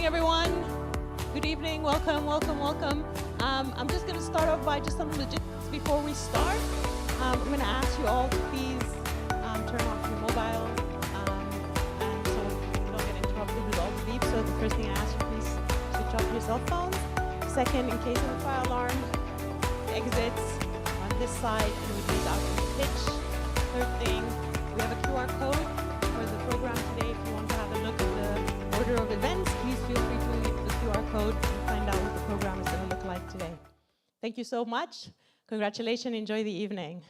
morning, everyone. Good evening. Welcome. I'm just going to start off by just some logistics before we start. I'm going to ask you all to please turn off your mobile, and so you don't get interrupted with all the beeps. So the first thing I ask you, please switch off your cell phones. Second, in case of a fire alarm, exits on this side and we leave out on the pitch. Third thing, we have a QR code for the program today. If you want to have a look at the order of events, please feel free to use the QR code and find out what the program is going to look like today. Thank you so much. Congratulations. Enjoy the evening.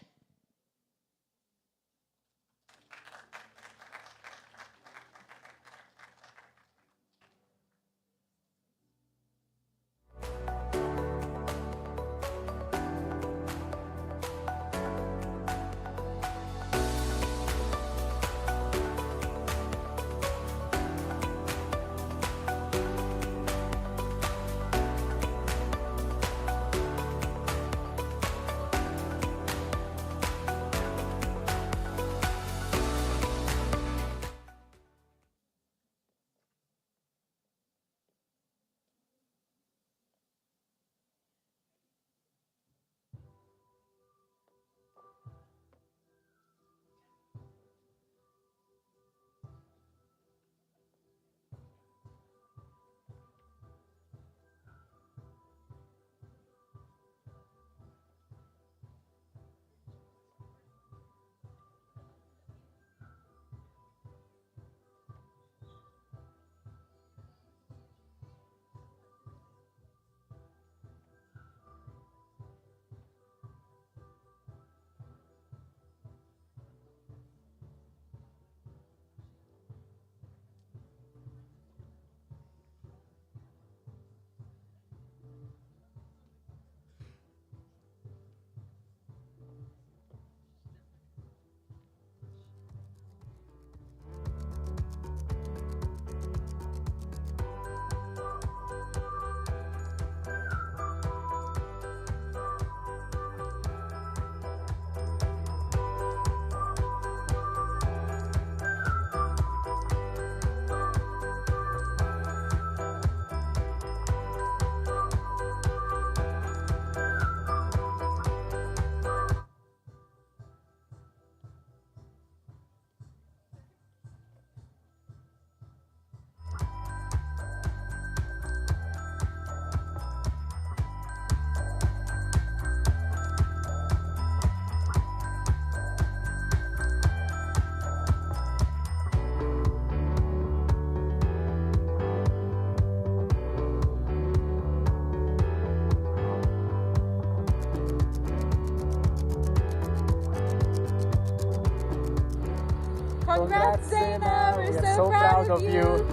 Congrats, Zaina. We're so proud of you.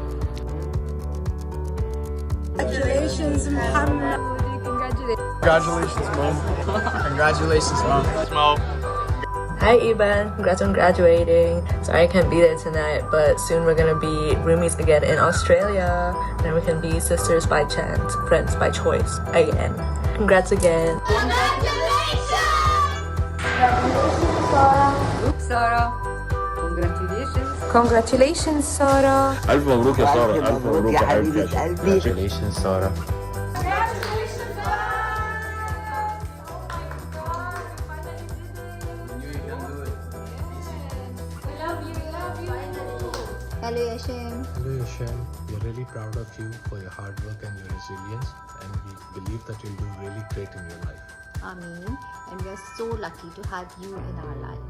Congratulations, Muhammad. Congratulations, Mom. Congratulations, Mom. Hi, Iban. Congrats on graduating. Sorry I can't be there tonight, but soon we're gonna be roomies again in Australia. Then we can be sisters by chance, friends by choice again. Congrats again. Congratulations, Sarah. Congratulations. Congratulations, Sarah. ألف مبروك يا سارة. ألف مبروك يا حبيبة قلبي. Congratulations Sarah. Hello, Yashem. Hello Yashem, we are really proud of you for your hard work and your resilience, and we believe that you'll do really great in your life. Ameen. And we are so lucky to have you in our lives.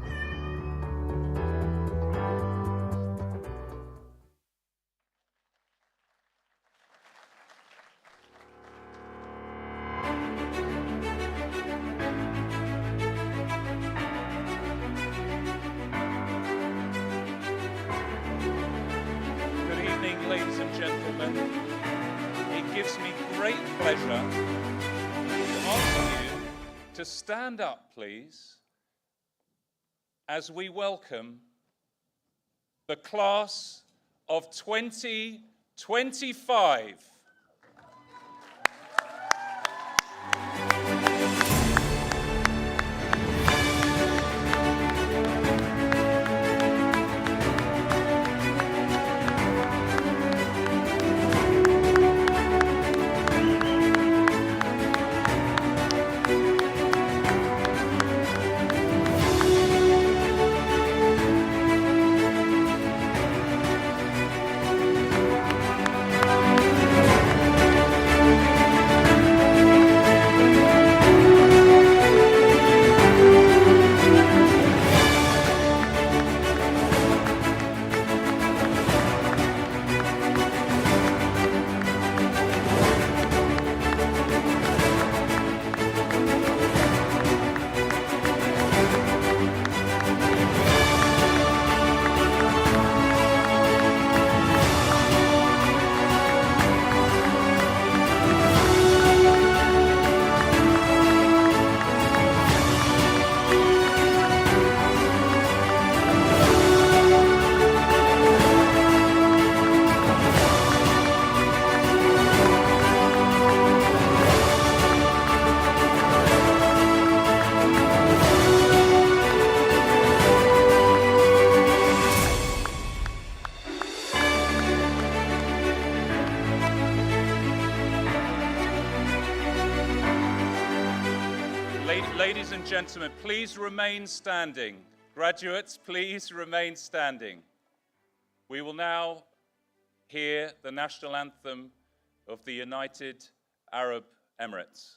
Good evening, ladies and gentlemen. It gives me great pleasure to ask you to stand up, please, as we welcome the class of 2025. Okay, ladies and gentlemen, please remain standing. Graduates, please remain standing. We will now hear the national anthem of the United Arab Emirates.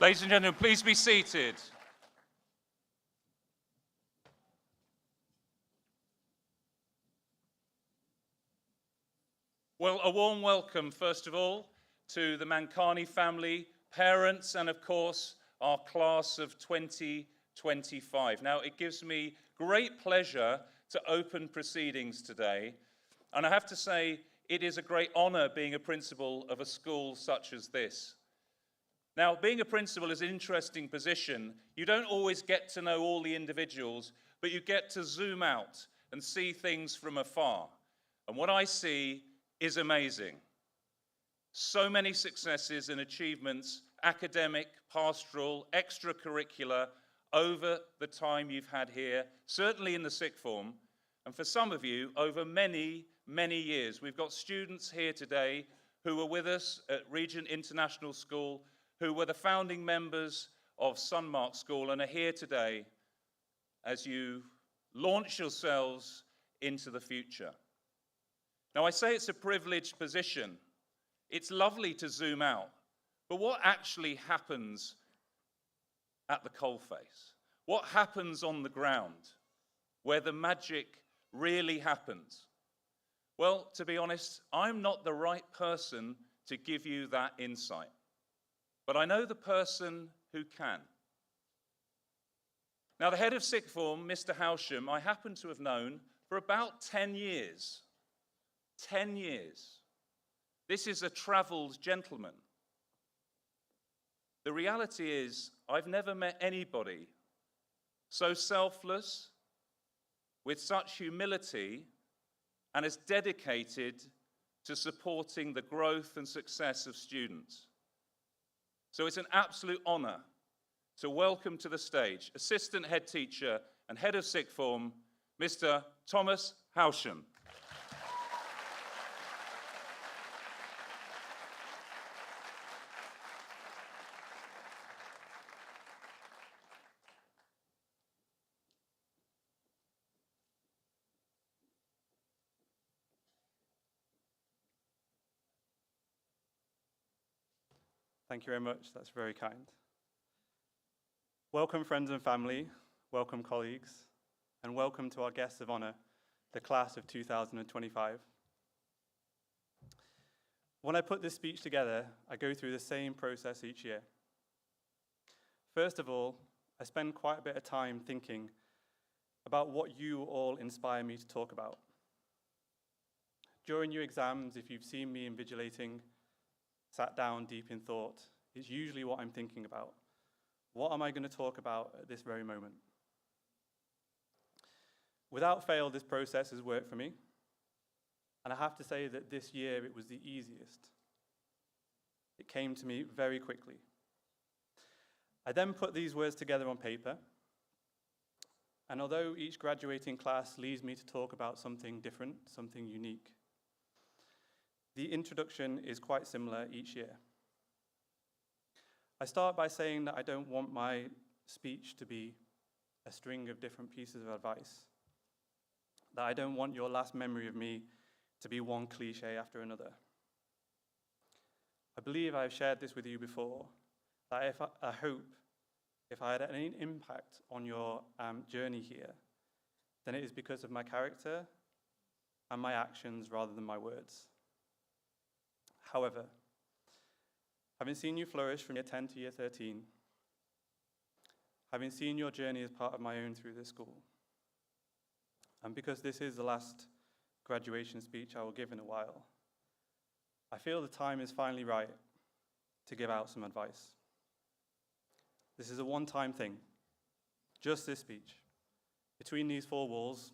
Ladies and gentlemen, please be seated. Well, a warm welcome, first of all, to the Mankani family, parents, and of course, our class of 2025. Now, it gives me great pleasure to open proceedings today, and I have to say, it is a great honor being a principal of a school such as this. Now, being a principal is an interesting position. You don't always get to know all the individuals, but you get to zoom out and see things from afar. And what I see is amazing. So many successes and achievements, academic, pastoral, extracurricular, over the time you've had here, certainly in the sixth form, and for some of you, over many, many years. We've got students here today who were with us at Regent International School, who were the founding members of Sunmarke School and are here today as you launch yourselves into the future. Now, I say it's a privileged position. It's lovely to zoom out, but what actually happens at the coalface? What happens on the ground where the magic really happens? Well, to be honest, I'm not the right person to give you that insight. But I know the person who can. Now, the head of sixth form, Mr. Howsham, I happen to have known for about 10 years. 10 years. This is a traveled gentleman. The reality is, I've never met anybody so selfless, with such humility, and as dedicated to supporting the growth and success of students. So it's an absolute honor to welcome to the stage Assistant Head Teacher and Head of Sixth Form, Mr. Thomas Howsham. Thank you very much. That's very kind. Welcome, friends and family. Welcome, colleagues. And welcome to our guests of honor, the class of 2025. When I put this speech together, I go through the same process each year. First of all, I spend quite a bit of time thinking about what you all inspire me to talk about. During your exams, if you've seen me invigilating, sat down deep in thought, it's usually what I'm thinking about. What am I going to talk about at this very moment? Without fail, this process has worked for me. And I have to say that this year it was the easiest. It came to me very quickly. I then put these words together on paper. And although each graduating class leads me to talk about something different, something unique, the introduction is quite similar each year. I start by saying that I don't want my speech to be a string of different pieces of advice, that I don't want your last memory of me to be one cliche after another. I believe I've shared this with you before, that I hope if I had any impact on your journey here, then it is because of my character and my actions rather than my words. However, having seen you flourish from year 10 to year 13, having seen your journey as part of my own through this school, and because this is the last graduation speech I will give in a while, I feel the time is finally right to give out some advice. This is a one-time thing, just this speech, between these four walls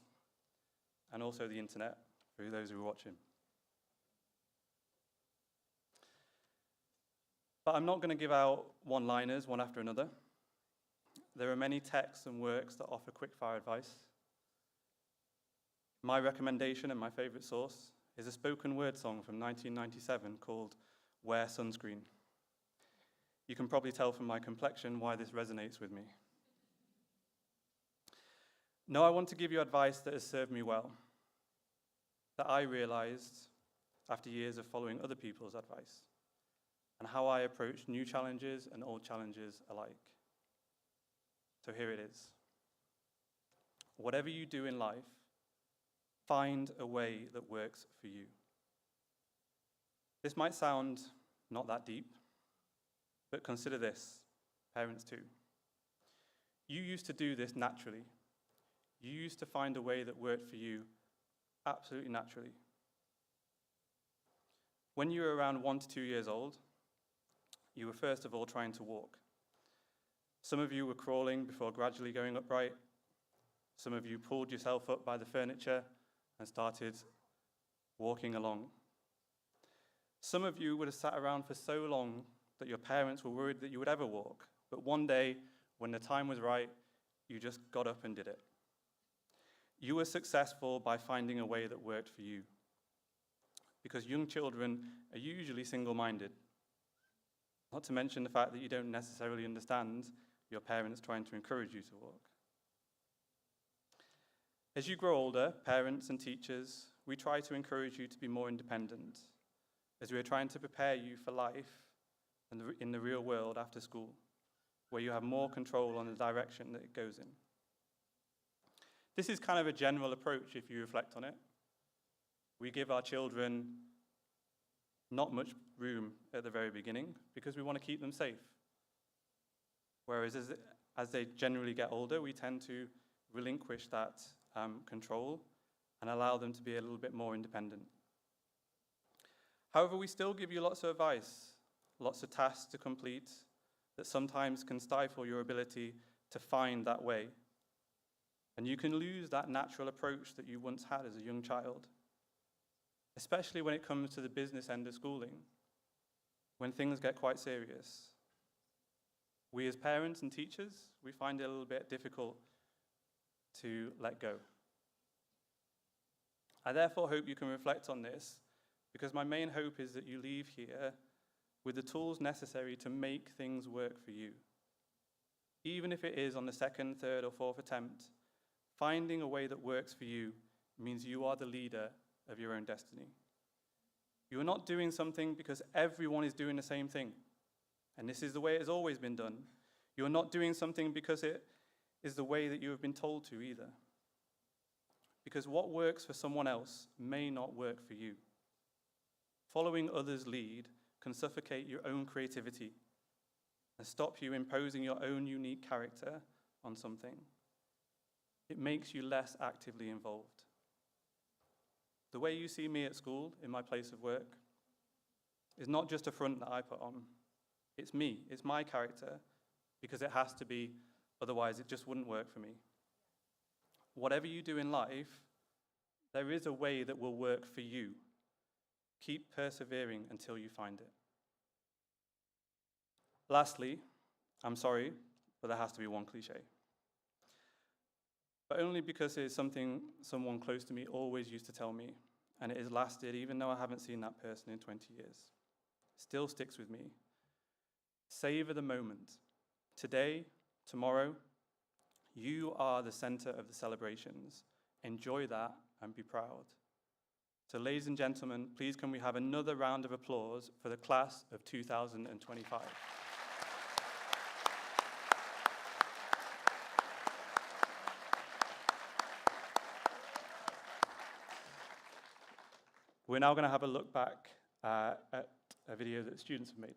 and also the internet, for those who are watching. But I'm not going to give out one-liners one after another. There are many texts and works that offer quick-fire advice. My recommendation and my favorite source is a spoken word song from 1997 called Wear Sunscreen. You can probably tell from my complexion why this resonates with me. No, I want to give you advice that has served me well, that I realized after years of following other people's advice, and how I approach new challenges and old challenges alike. So here it is. Whatever you do in life, find a way that works for you. This might sound not that deep, but consider this, parents too. You used to do this naturally. You used to find a way that worked for you absolutely naturally. When you were around 1 to 2 years old, you were first of all trying to walk. Some of you were crawling before gradually going upright. Some of you pulled yourself up by the furniture and started walking along. Some of you would have sat around for so long that your parents were worried that you would ever walk. But one day, when the time was right, you just got up and did it. You were successful by finding a way that worked for you. Because young children are usually single-minded. Not to mention the fact that you don't necessarily understand your parents trying to encourage you to walk. As you grow older, parents and teachers, we try to encourage you to be more independent, as we are trying to prepare you for life in the real world after school, where you have more control on the direction that it goes in. This is kind of a general approach if you reflect on it. We give our children not much room at the very beginning because we want to keep them safe. Whereas as they generally get older, we tend to relinquish that control and allow them to be a little bit more independent. However, we still give you lots of advice, lots of tasks to complete that sometimes can stifle your ability to find that way. And you can lose that natural approach that you once had as a young child, especially when it comes to the business end of schooling, when things get quite serious. We as parents and teachers, we find it a little bit difficult to let go. I therefore hope you can reflect on this, because my main hope is that you leave here with the tools necessary to make things work for you. Even if it is on the second, third, or fourth attempt, finding a way that works for you means you are the leader of your own destiny. You are not doing something because everyone is doing the same thing, and this is the way it has always been done. You are not doing something because it is the way that you have been told to either. Because what works for someone else may not work for you. Following others' lead can suffocate your own creativity and stop you imposing your own unique character on something. It makes you less actively involved. The way you see me at school, in my place of work, is not just a front that I put on. It's me, it's my character, because it has to be, otherwise it just wouldn't work for me. Whatever you do in life, there is a way that will work for you. Keep persevering until you find it. Lastly, I'm sorry, but there has to be one cliche. But only because it is something someone close to me always used to tell me, and it has lasted even though I haven't seen that person in 20 years. Still sticks with me. Savor the moment. Today, tomorrow, you are the center of the celebrations. Enjoy that and be proud. So ladies and gentlemen, please can we have another round of applause for the class of 2025. We're now going to have a look back at a video that students have made.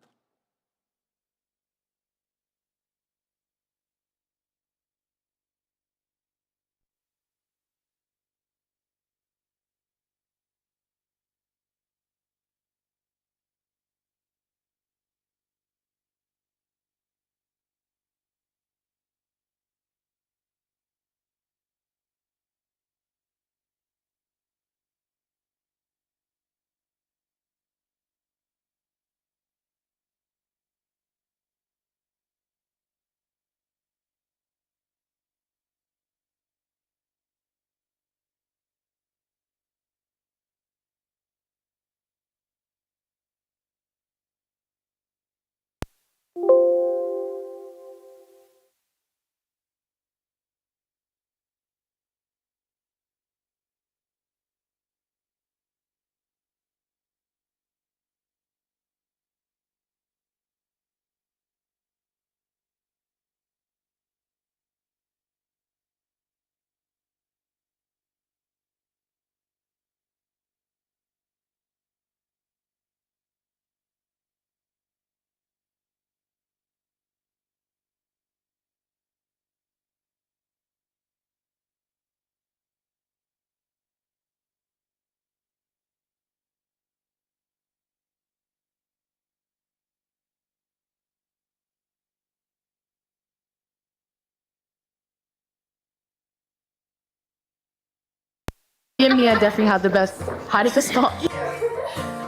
Me and Mia definitely had the best hardest to stop.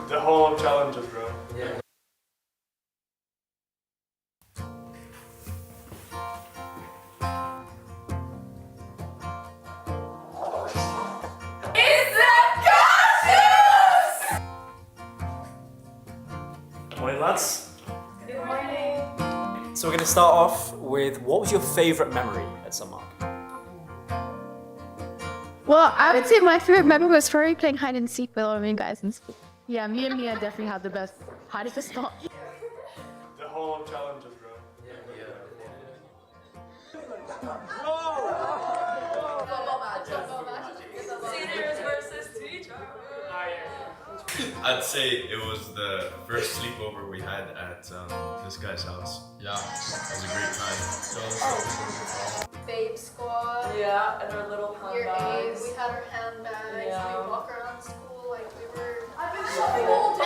The whole challenges, bro. Yeah. Morning, lads. Good morning. So we're going to start off with, what was your favourite memory at Sunmarke? Well, I would say my favorite memory was probably playing hide and seek with all of you guys in school. Yeah, me and Mia definitely had the best hardest to stop. The whole challenges, bro. Seniors versus teachers. I'd say it was the first sleepover we had at this guy's house. Yeah, it was a great time. Babe squad. Yeah, and our little Year handbags. 8, we had our handbags. Yeah. We walk around school like we were. I've been shopping all day.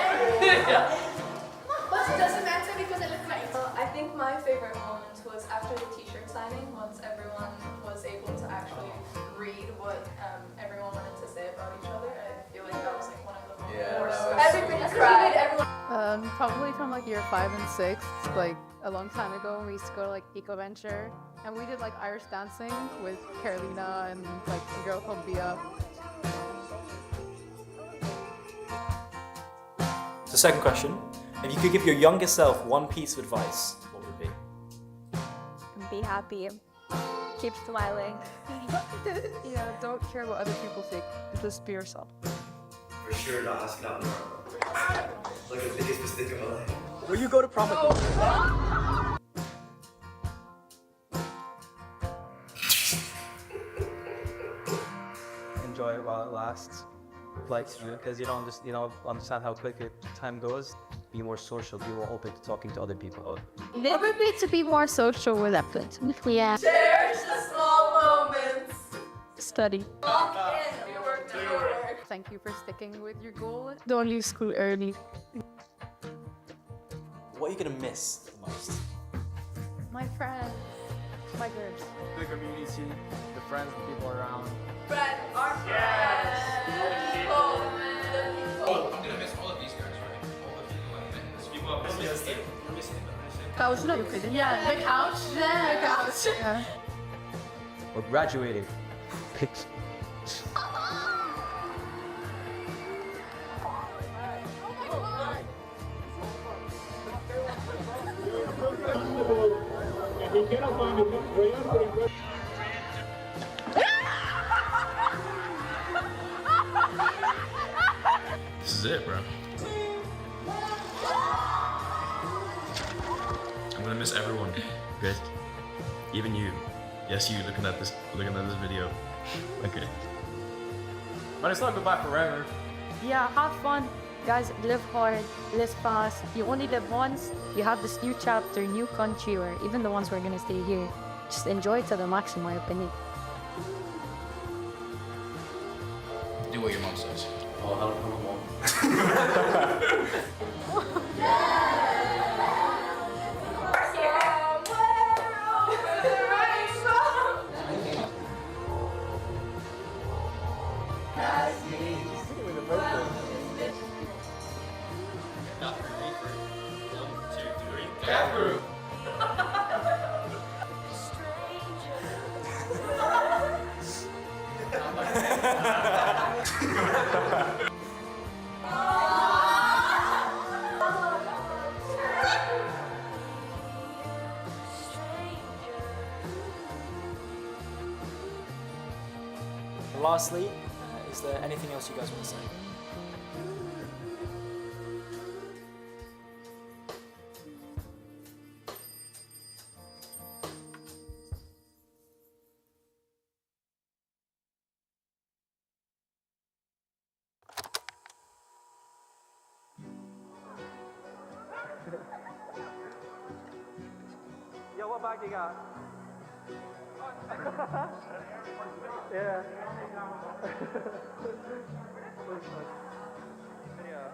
But it doesn't matter because I look like. I think my favorite moment was after the t-shirt signing, once everyone was able to actually read what everyone wanted to say about each other. I feel like that was like one of the more everybody cried. Probably from like year 5 and 6, like a long time ago, we used to go to like Eco Venture, and we did like Irish dancing with Carolina and like a girl called Bia. So second question, if you could give your younger self one piece of advice, what would it be? Be happy. Keep smiling. Yeah, don't care what other people think. Just be yourself. For sure not asking out more. Like the biggest mistake of my life. Will you go to prom with me? Enjoy it while it lasts, like, because you don't understand how quick time goes. Be more social, be more open to talking to other people. Probably to be more social with effort. Yeah. Cherish the small moments. Study. Lock in. Do your work. thank you for sticking with your goal. Don't leave school early. What are you gonna miss the most? My friends, my girls. The community, the friends, the people around. Friends, our friends. Oh, I'm gonna miss all of these guys, right? All the people I've met. There's people I've missed. You're missing them. Couch, no, you couldn't. Yeah, the couch. Yeah, the couch. Yeah. We're graduating. Pics. This is it, bro. I'm gonna miss everyone. Good. Even you. Yes, you looking at this video. Okay. But it's not goodbye forever. Yeah, have fun. Guys, live hard, live fast. You only live once. You have this new chapter, new country, or even the ones who are gonna stay here. Just enjoy it to the max, in my opinion. Do what your mom says. Oh, I'm a mom. Lastly, is there anything else you guys want to say? Yo, what bag you got? Yeah.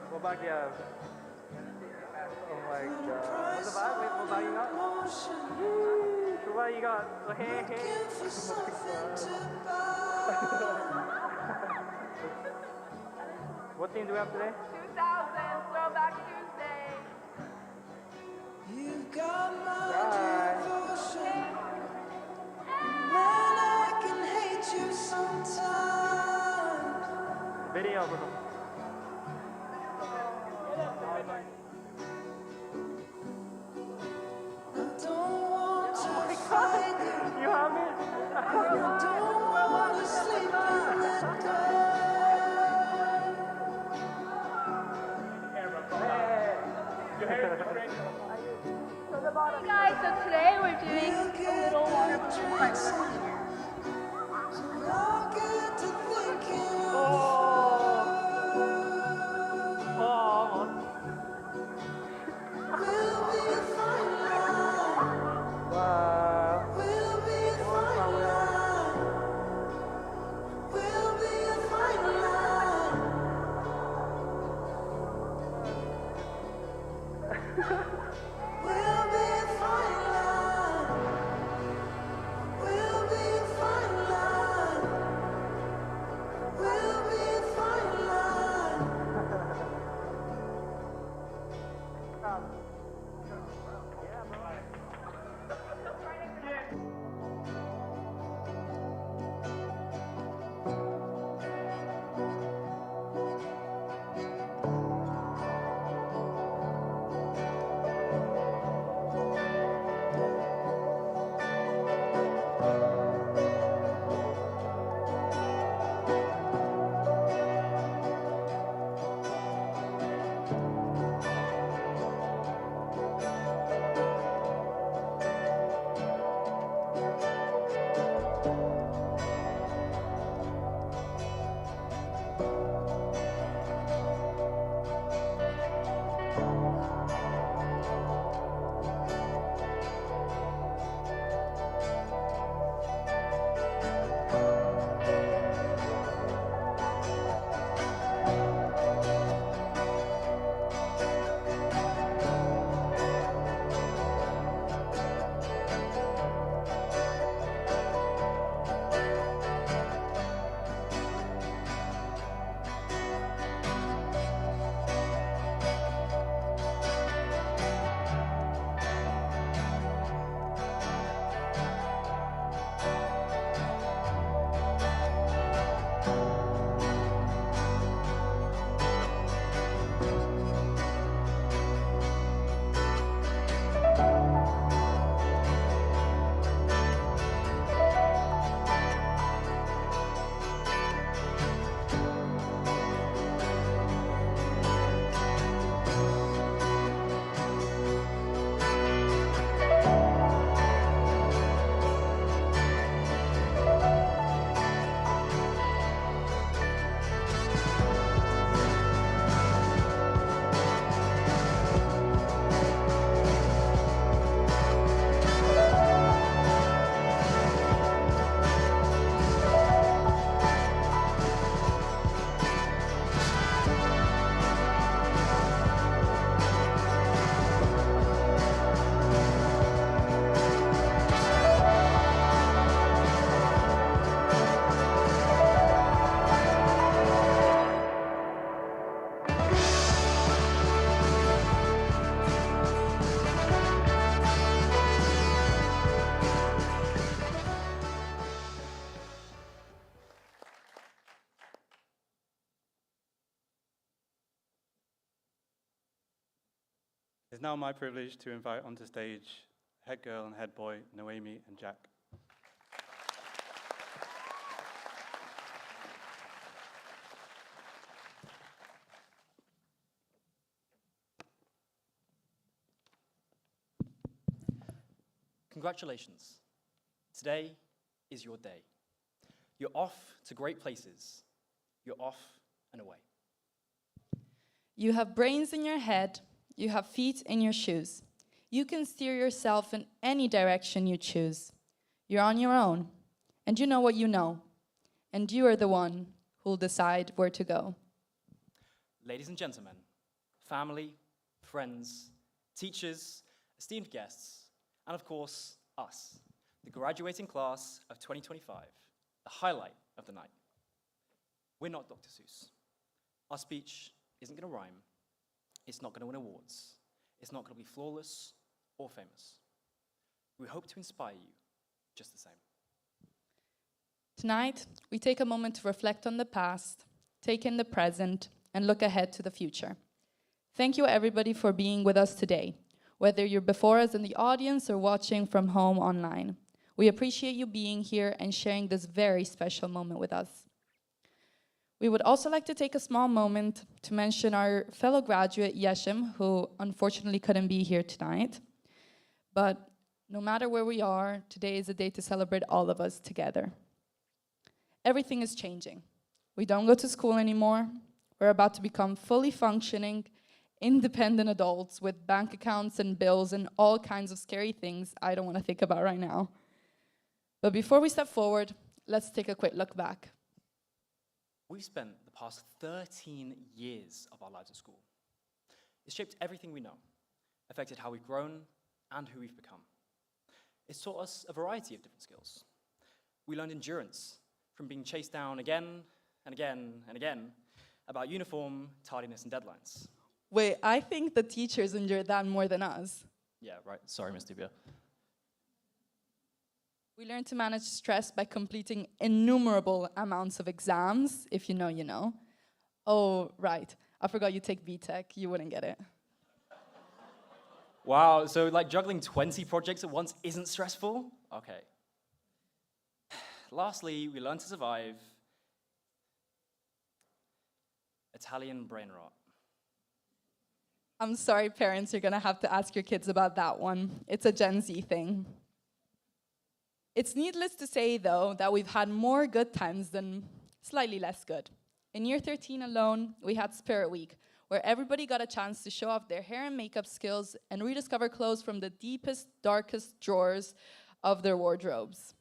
What bag do you have? Oh my god. What's the bag? Wait, what bag you got? What bag you got? Oh, hey, hey. What team do we have today? 2000, Throwback Tuesday. You've got my Bye. devotion. Man, I can hate you sometimes. Video, bro. I don't want to fight you. You have it? I don't want to sleep in that Hey guys, so today we're doing a little water balloon fight. We'll be now my privilege to invite onto stage head girl and head boy, Noemi and Jack. Congratulations. Today is your day. You're off to great places. You're off and away. You have brains in your head. You have feet in your shoes. You can steer yourself in any direction you choose. You're on your own, and you know what you know. And you are the one who'll decide where to go. Ladies and gentlemen, family, friends, teachers, esteemed guests, and of course, us, the graduating class of 2025, the highlight of the night. We're not Dr. Seuss. Our speech isn't going to rhyme. It's not going to win awards. It's not going to be flawless or famous. We hope to inspire you just the same. Tonight, we take a moment to reflect on the past, take in the present, and look ahead to the future. Thank you, everybody, for being with us today, whether you're before us in the audience or watching from home online. We appreciate you being here and sharing this very special moment with us. We would also like to take a small moment to mention our fellow graduate, Yeshem, who unfortunately couldn't be here tonight. But no matter where we are, today is a day to celebrate all of us together. Everything is changing. We don't go to school anymore. We're about to become fully functioning, independent adults with bank accounts and bills and all kinds of scary things I don't want to think about right now. But before we step forward, let's take a quick look back. We've spent the past 13 years of our lives at school. It's shaped everything we know, affected how we've grown and who we've become. It's taught us a variety of different skills. We learned endurance from being chased down again and again and again about uniform, tardiness, and deadlines. Wait, I think the teachers endured that more than us. Yeah, right. Sorry, Ms. Dubia. We learned to manage stress by completing innumerable amounts of exams. If you know, you know. Oh, right. I forgot you take BTech. You wouldn't get it. Wow, so like juggling 20 projects at once isn't stressful? Okay. Lastly, we learned to survive Italian brain rot. I'm sorry, parents, you're gonna have to ask your kids about that one. It's a Gen Z thing. It's needless to say, though, that we've had more good times than slightly less good. In year 13 alone, we had Spirit Week, where everybody got a chance to show off their hair and makeup skills and rediscover clothes from the deepest, darkest drawers of their wardrobes.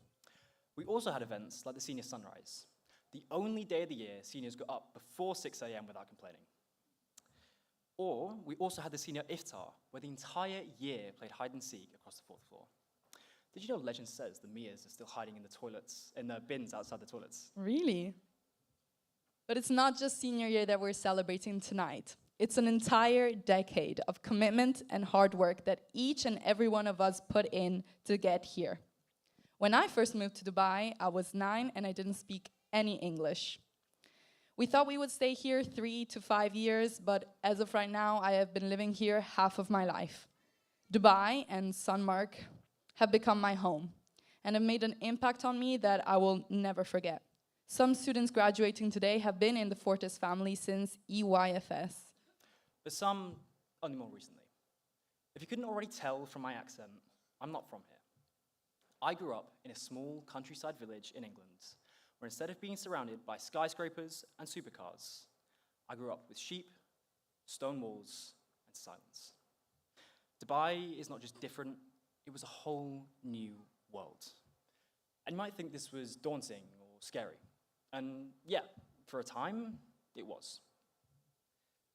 We also had events like the Senior Sunrise, the only day of the year seniors got up before 6 a.m. without complaining. Or we also had the Senior Iftar, where the entire year played hide and seek across the 4th floor. Did you know legend says the Mias are still hiding in the toilets, in the bins outside the toilets? Really? But it's not just senior year that we're celebrating tonight. It's an entire decade of commitment and hard work that each and every one of us put in to get here. When I first moved to Dubai, I was 9 and I didn't speak any English. We thought we would stay here 3 to 5 years, but as of right now, I have been living here half of my life. Dubai and Sunmarke have become my home and have made an impact on me that I will never forget. Some students graduating today have been in the Fortis family since EYFS. But some only more recently. If you couldn't already tell from my accent, I'm not from here. I grew up in a small countryside village in England, where instead of being surrounded by skyscrapers and supercars, I grew up with sheep, stone walls, and silence. Dubai is not just different, it was a whole new world. And you might think this was daunting or scary. And yeah, for a time, it was.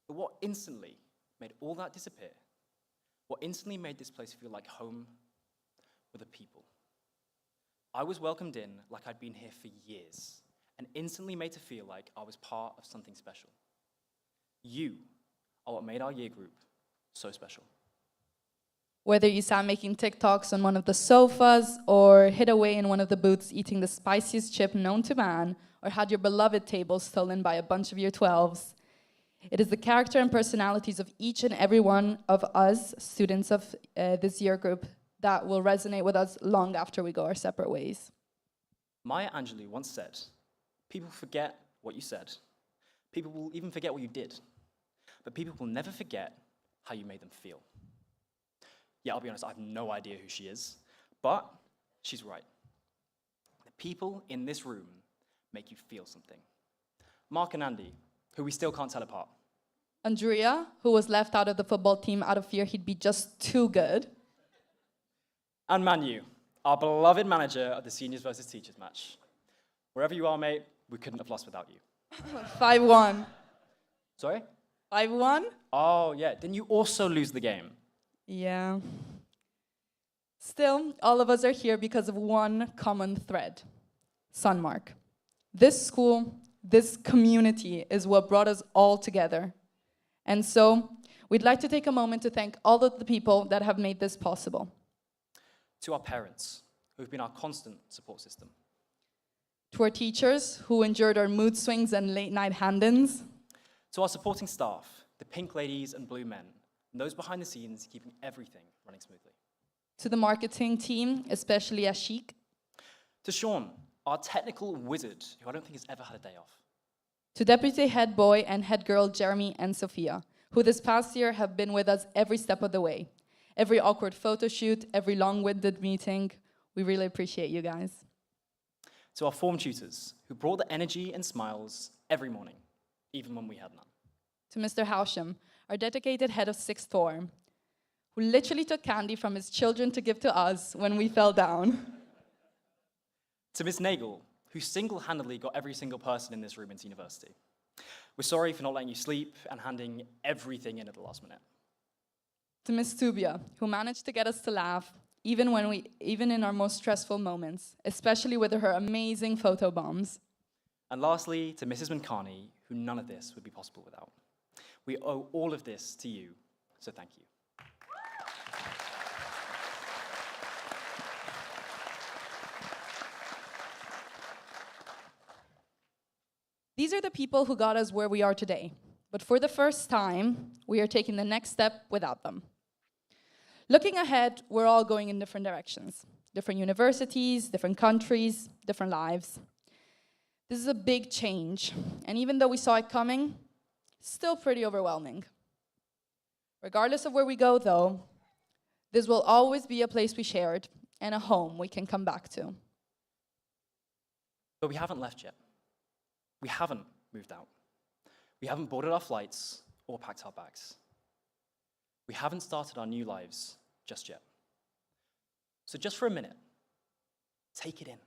But what instantly made all that disappear, what instantly made this place feel like home, were the people. I was welcomed in like I'd been here for years, and instantly made to feel like I was part of something special. You are what made our year group so special. Whether you sat making TikToks on one of the sofas, or hid away in one of the booths eating the spiciest chip known to man, or had your beloved table stolen by a bunch of year 12s, It is the character and personalities of each and every one of us, students of this year group, that will resonate with us long after we go our separate ways. Maya Angelou once said, "People forget what you said. People will even forget what you did. But people will never forget how you made them feel." Yeah, I'll be honest, I have no idea who she is, but she's right. The people in this room make you feel something. Mark and Andy, who we still can't tell apart. Andrea, who was left out of the football team out of fear he'd be just too good. And Manu, our beloved manager of the seniors versus teachers match. Wherever you are, mate, we couldn't have lost without you. 5-1. Sorry? 5-1? Oh, yeah. Didn't you also lose the game? Yeah. Still, all of us are here because of one common thread: Sunmarke. This school, this community is what brought us all together. And so, we'd like to take a moment to thank all of the people that have made this possible. To our parents, who've been our constant support system. To our teachers, who endured our mood swings and late-night hand-ins. To our supporting staff, the pink ladies and blue men, and those behind the scenes keeping everything running smoothly. To the marketing team, especially Ashik. To Sean, our technical wizard, who I don't think has ever had a day off. To Deputy Head Boy and Head Girl Jeremy and Sophia, who this past year have been with us every step of the way. Every awkward photo shoot, every long-winded meeting. We really appreciate you guys. To our form tutors, who brought the energy and smiles every morning, even when we had none. To Mr. Hausham, our dedicated head of sixth form, who literally took candy from his children to give to us when we fell down. To Miss Nagel, who single-handedly got every single person in this room into university. We're sorry for not letting you sleep and handing everything in at the last minute. To Miss Tubia, who managed to get us to laugh, even in our most stressful moments, especially with her amazing photo bombs. And lastly, to Mrs. Mankani, who none of this would be possible without. We owe all of this to you, so thank you. These are the people who got us where we are today. But for the first time, we are taking the next step without them. Looking ahead, we're all going in different directions. Different universities, different countries, different lives. This is a big change. And even though we saw it coming, still pretty overwhelming. Regardless of where we go, though, this will always be a place we shared and a home we can come back to. But we haven't left yet. We haven't moved out. We haven't boarded our flights or packed our bags. We haven't started our new lives just yet. So just for a minute, take it in.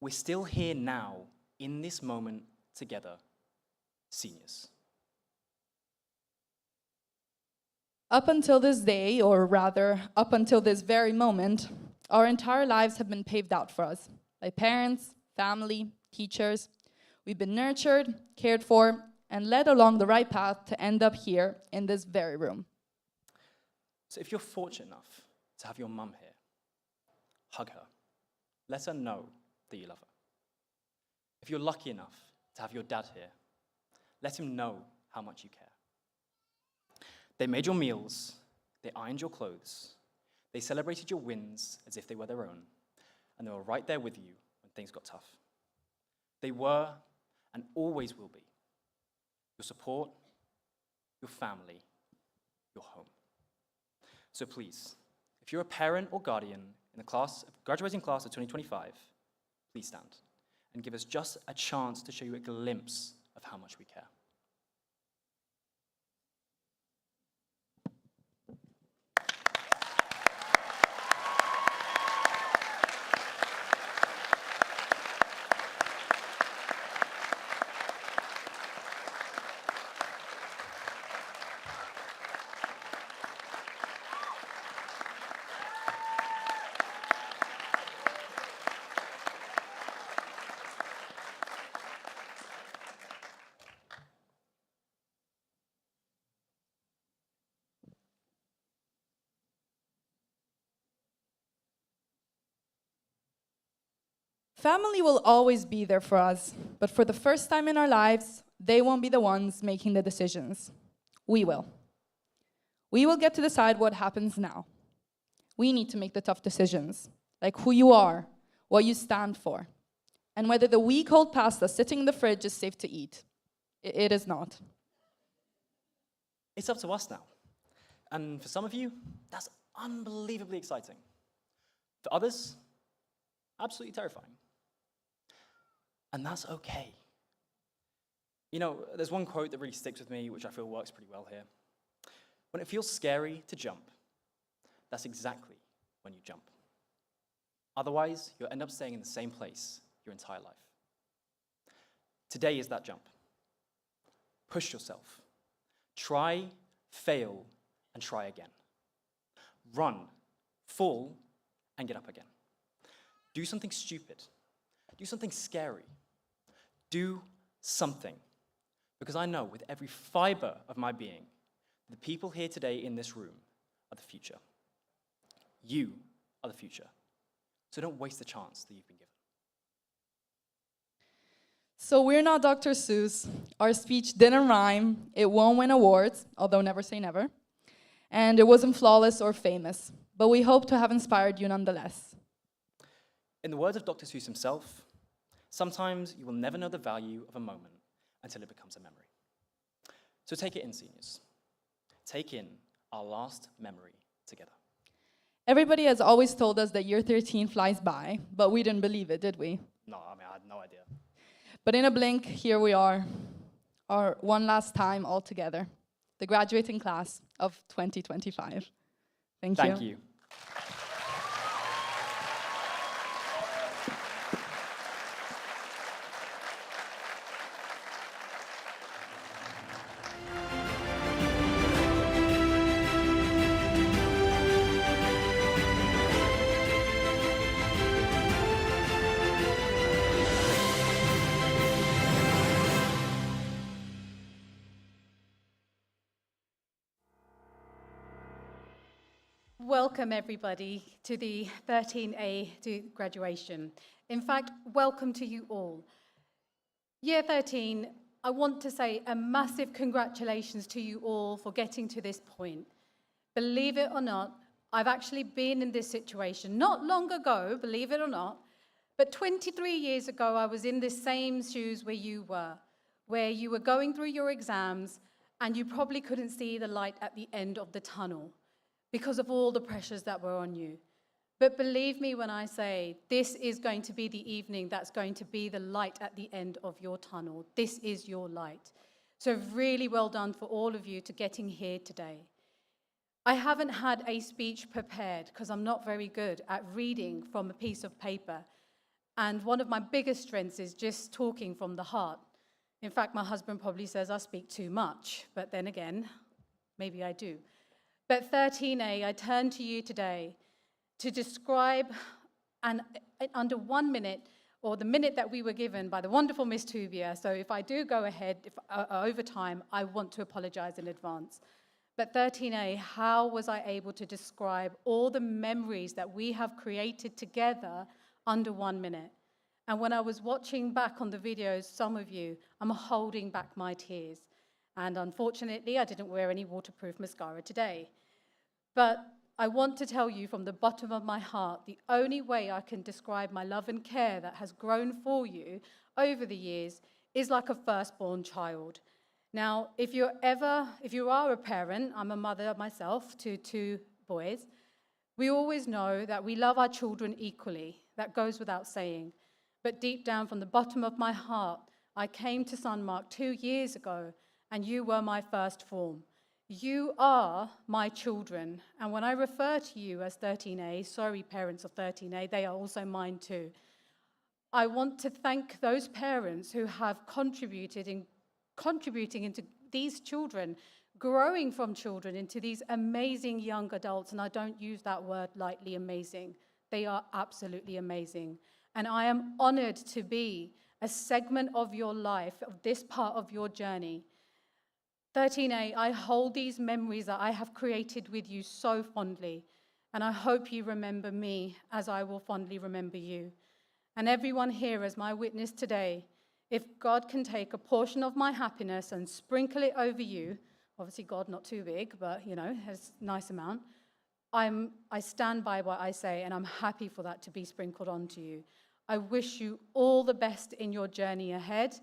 We're still here now, in this moment, together, seniors. Up until this day, or rather, up until this very moment, our entire lives have been paved out for us by parents, family, teachers. We've been nurtured, cared for, and led along the right path to end up here in this very room. So if you're fortunate enough to have your mum here, hug her. Let her know that you love her. If you're lucky enough to have your dad here, let him know how much you care. They made your meals, they ironed your clothes, they celebrated your wins as if they were their own, and they were right there with you when things got tough. They were, and always will be, your support, your family, your home. So please, if you're a parent or guardian in the graduating class of 2025, please stand and give us just a chance to show you a glimpse of how much we care. Family will always be there for us, but for the first time in our lives, They won't be the ones making the decisions. We will. We will get to decide what happens now. We need to make the tough decisions, like who you are, what you stand for, and whether the week-old pasta sitting in the fridge is safe to eat. It is not. It's up to us now. And for some of you, that's unbelievably exciting. For others, absolutely terrifying. And that's okay. You know, there's one quote that really sticks with me, which I feel works pretty well here. When it feels scary to jump, that's exactly when you jump. Otherwise, you'll end up staying in the same place your entire life. Today is that jump. Push yourself. Try, fail, and try again. Run, fall, and get up again. Do something stupid. Do something scary. Do something. Because I know with every fiber of my being, the people here today in this room are the future. You are the future. So don't waste the chance that you've been given. So we're not Dr. Seuss. Our speech didn't rhyme. It won't win awards, although never say never. And it wasn't flawless or famous. But we hope to have inspired you nonetheless. In the words of Dr. Seuss himself, sometimes you will never know the value of a moment until it becomes a memory. So take it in, seniors. Take in our last memory together. Everybody has always told us that year 13 flies by, but we didn't believe it, did we? No, I had no idea. But in a blink, here we are, our one last time all together, the graduating class of 2025. Thank you. Thank you. Welcome everybody to the 13A to graduation. In fact, welcome to you all. Year 13, I want to say a massive congratulations to you all for getting to this point. Believe it or not, I've actually been in this situation not long ago, believe it or not, but 23 years ago I was in the same shoes where you were going through your exams and you probably couldn't see the light at the end of the tunnel, because of all the pressures that were on you. But believe me when I say, this is going to be the evening that's going to be the light at the end of your tunnel. This is your light. So really well done for all of you to getting here today. I haven't had a speech prepared because I'm not very good at reading from a piece of paper. And one of my biggest strengths is just talking from the heart. In fact, my husband probably says I speak too much, but then again, maybe I do. But 13A, I turn to you today to describe, and under 1 minute, or the minute that we were given by the wonderful Miss Tubia, so if I do go ahead over time, I want to apologize in advance. But 13A, how was I able to describe all the memories that we have created together under 1 minute? And when I was watching back on the videos, some of you, I'm holding back my tears. And unfortunately, I didn't wear any waterproof mascara today. But I want to tell you from the bottom of my heart, the only way I can describe my love and care that has grown for you over the years is like a firstborn child. Now, if you are a parent, I'm a mother myself to 2 boys, we always know that we love our children equally. That goes without saying. But deep down from the bottom of my heart, I came to Sunmarke 2 years ago, and you were my first form. You are my children, and when I refer to you as 13A, sorry parents of 13A, they are also mine too. I want to thank those parents who have contributing into these children, growing from children into these amazing young adults, and I don't use that word lightly, amazing. They are absolutely amazing. And I am honored to be a segment of your life, of this part of your journey. 13A, I hold these memories that I have created with you so fondly, and I hope you remember me as I will fondly remember you. And everyone here as my witness today, if God can take a portion of my happiness and sprinkle it over you, obviously God not too big, but has a nice amount, I stand by what I say, and I'm happy for that to be sprinkled onto you. I wish you all the best in your journey ahead.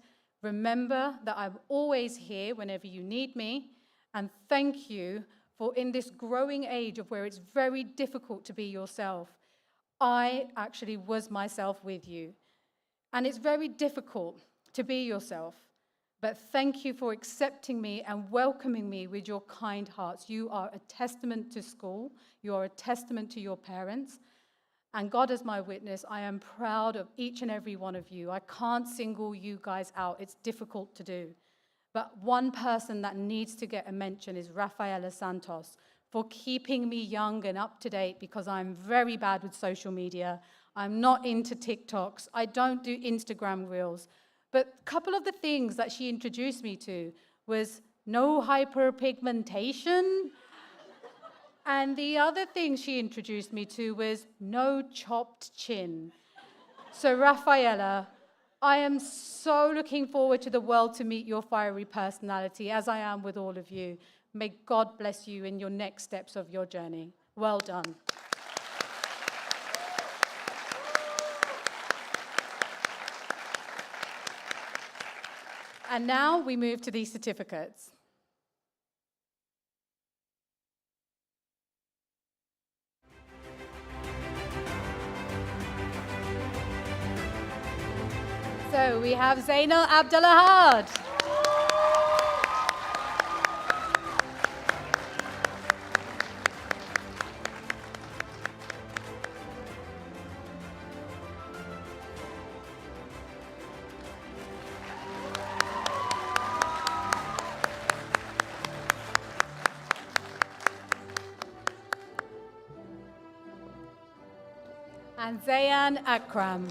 Remember that I'm always here whenever you need me, and thank you for, in this growing age of where it's very difficult to be yourself, I actually was myself with you. And it's very difficult to be yourself, but thank you for accepting me and welcoming me with your kind hearts. You are a testament to school. You are a testament to your parents. And God is my witness. I am proud of each and every one of you. I can't single you guys out. It's difficult to do. But one person that needs to get a mention is Rafaela Santos for keeping me young and up to date, because I'm very bad with social media. I'm not into TikToks. I don't do Instagram reels. But a couple of the things that she introduced me to was no hyperpigmentation. And the other thing she introduced me to was no chopped chin. So Rafaela, I am so looking forward to the world to meet your fiery personality, as I am with all of you. May God bless you in your next steps of your journey. Well done. And now we move to these certificates. So we have Zainal Abdulahad. And Zayan Akram.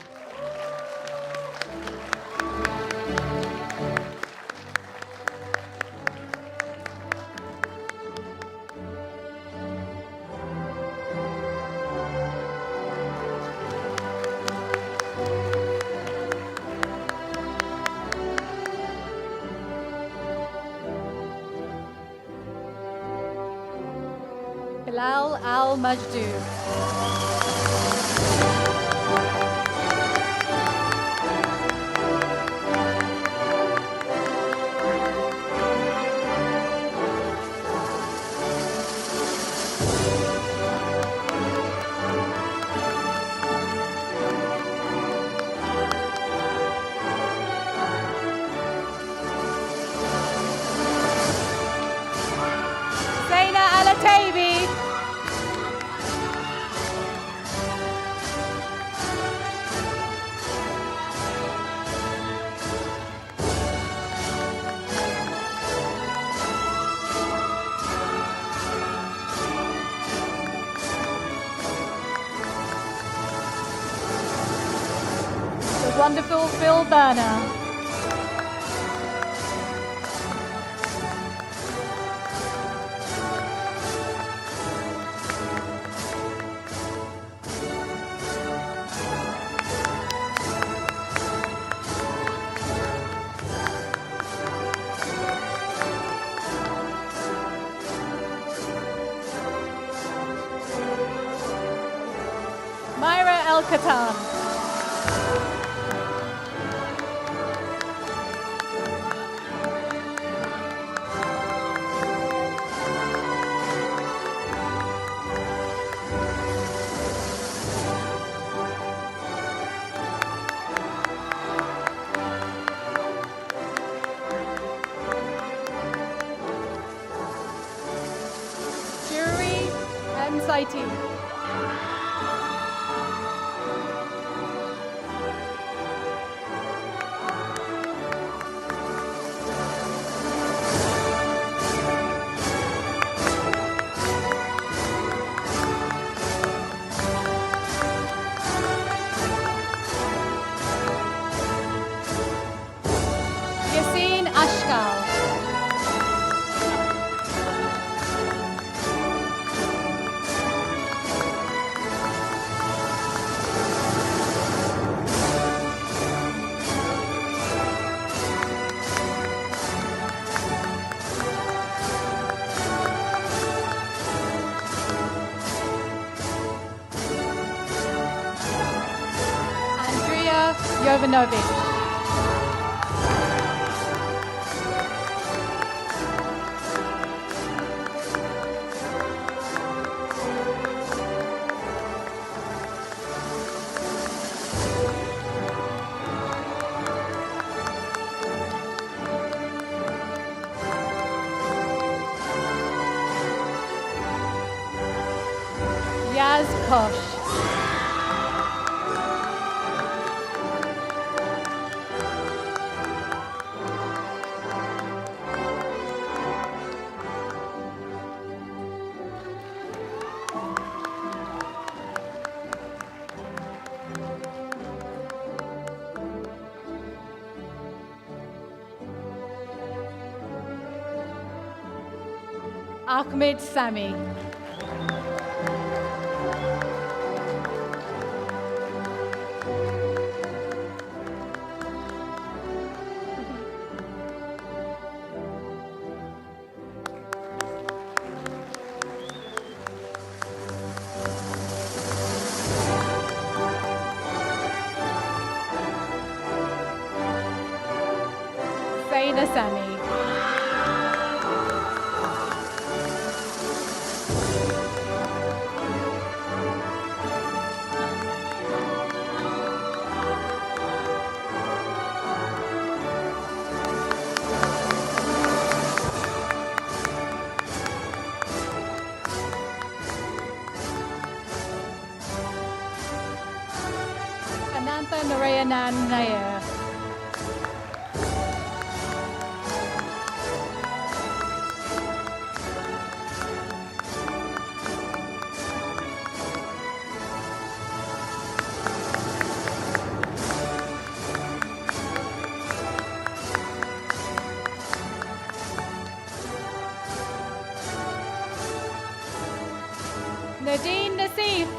Bilal Al-Majdu. Zaina Al-Ataybi. The wonderful Phil Berner. Myra El-Katan. Jury M. Saiti. Yassine Ashkal. Jovanovic. Yaz Kosh. Ahmed Sami. Zaina Sami. Anantha Narayanan Nair. Nadine Nassif.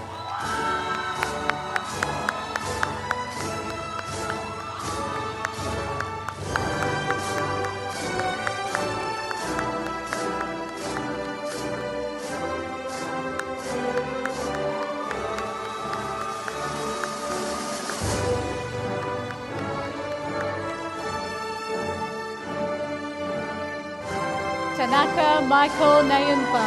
Tanaka Michael Nayunfa.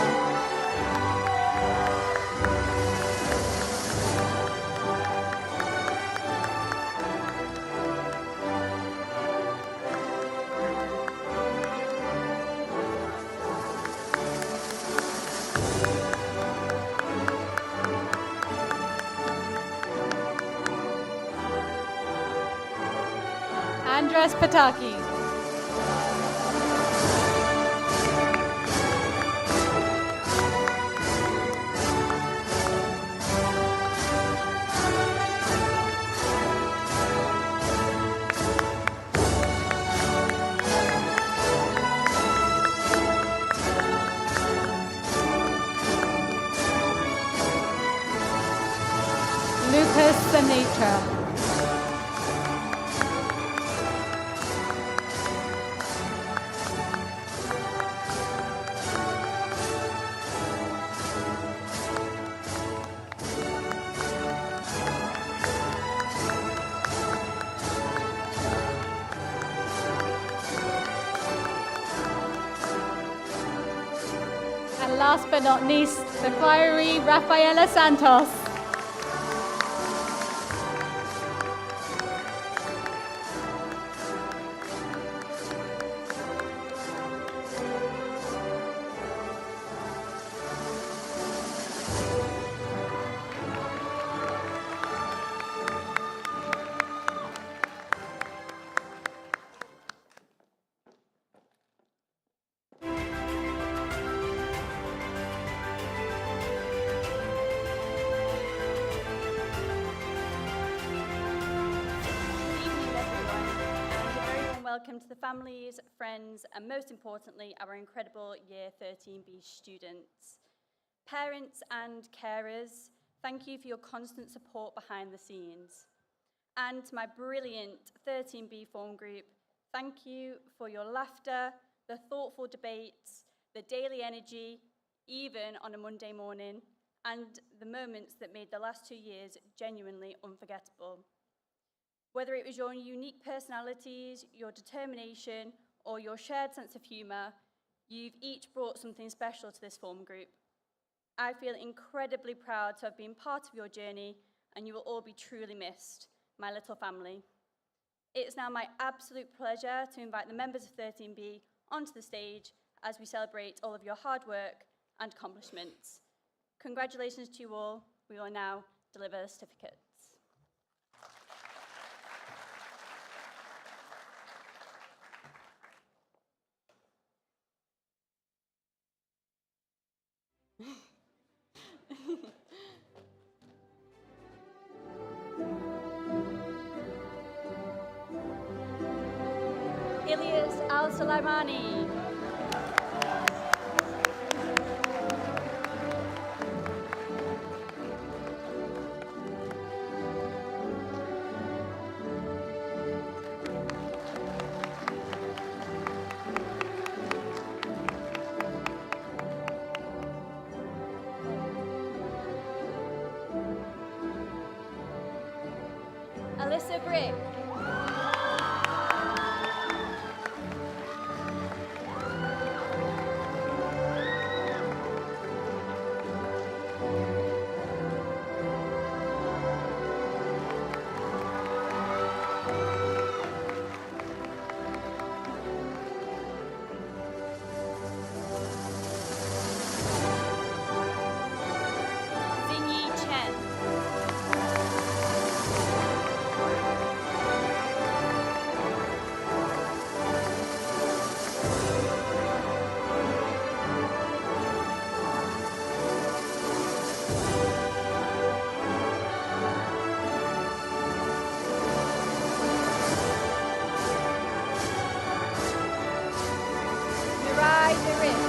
Andres Pataki. Lucas Sinatra. And last but not least, the fiery Rafaela Santos. Welcome to the families, friends, and most importantly, our incredible Year 13B students. Parents and carers, thank you for your constant support behind the scenes. And to my brilliant 13B form group, thank you for your laughter, the thoughtful debates, the daily energy, even on a Monday morning, and the moments that made the last 2 years genuinely unforgettable. Whether it was your unique personalities, your determination, or your shared sense of humour, you've each brought something special to this form group. I feel incredibly proud to have been part of your journey, and you will all be truly missed, my little family. It's now my absolute pleasure to invite the members of 13B onto the stage as we celebrate all of your hard work and accomplishments. Congratulations to you all. We will now deliver the certificates. Ilyas Al-Sulaimani. Alyssa Brick. Xingyi Chen. Mirai Derif.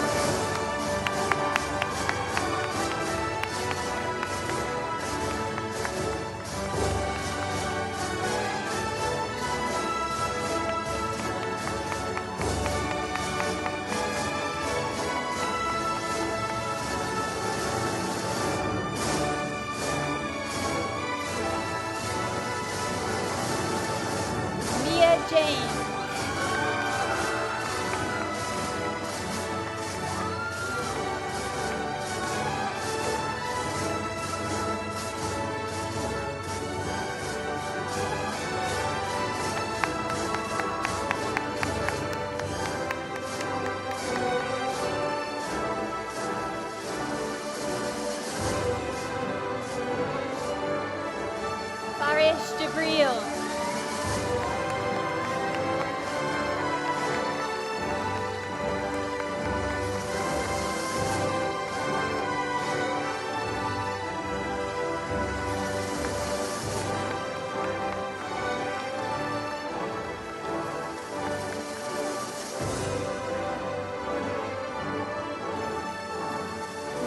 Mia James. Farish Debril.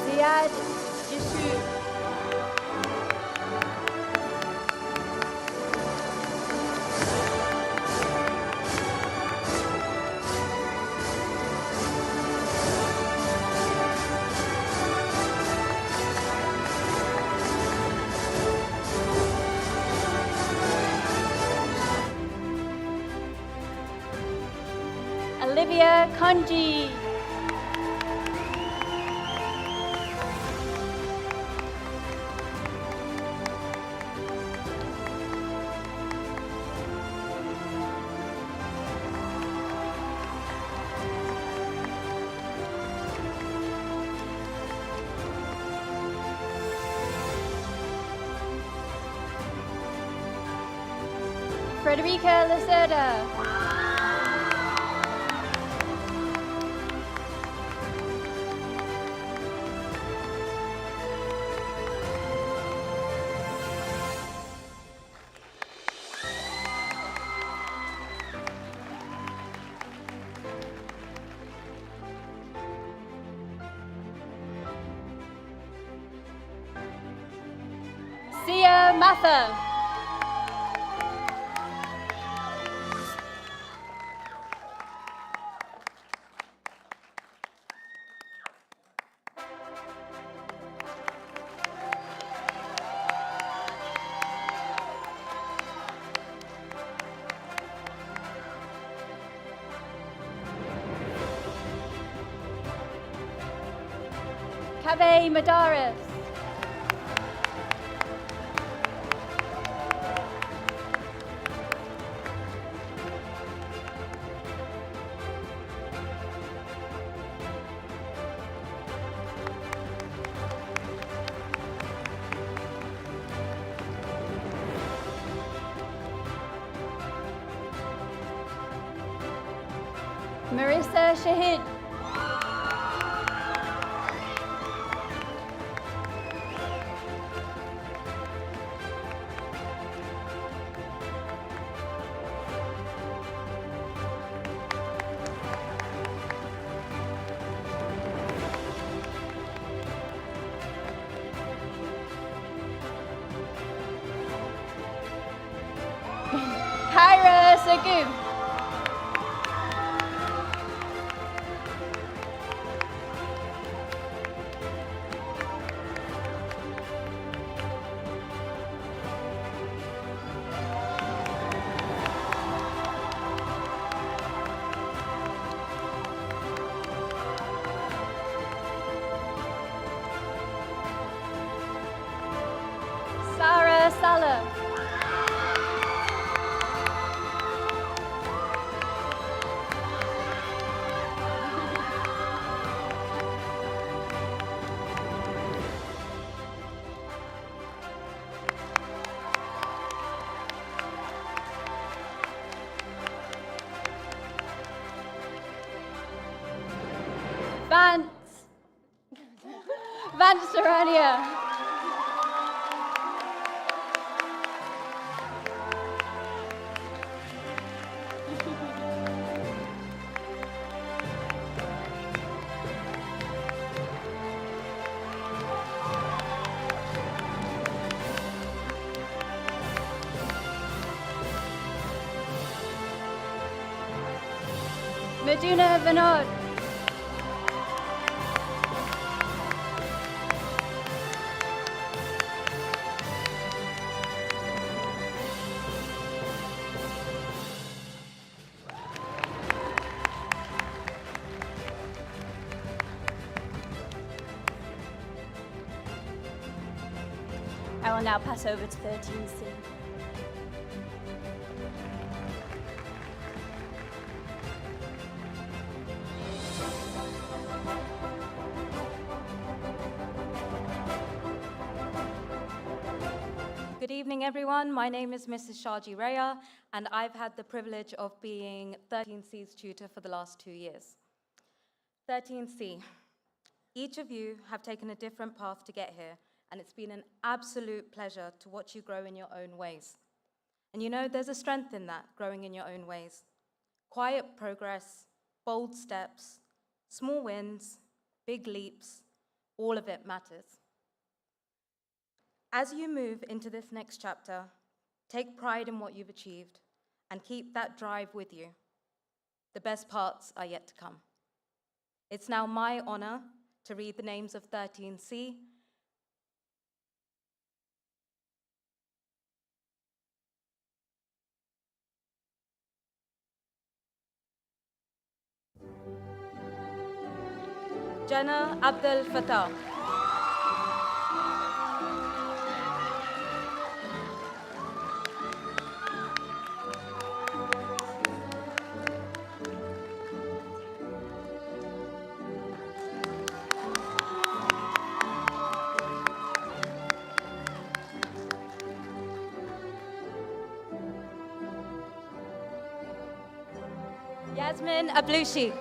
Ziad Yusuf. Olivia Konji. Frederica Lacerda. Sia Matha. Kaveh Madaris. Marissa Shahid. Kyra Sagoo. Sarah Salah. Vance Sarania. Meduna Vinod. I will now pass over to 13C. Good evening, everyone. My name is Mrs. Shaji Raya, and I've had the privilege of being 13C's tutor for the last 2 years. 13C, each of you have taken a different path to get here, and it's been an absolute pleasure to watch you grow in your own ways. And you know, there's a strength in that, growing in your own ways. Quiet progress, bold steps, small wins, big leaps, all of it matters. As you move into this next chapter, take pride in what you've achieved and keep that drive with you. The best parts are yet to come. It's now my honor to read the names of 13C. Jana Abdel Fattah. Yasmin Ablushi.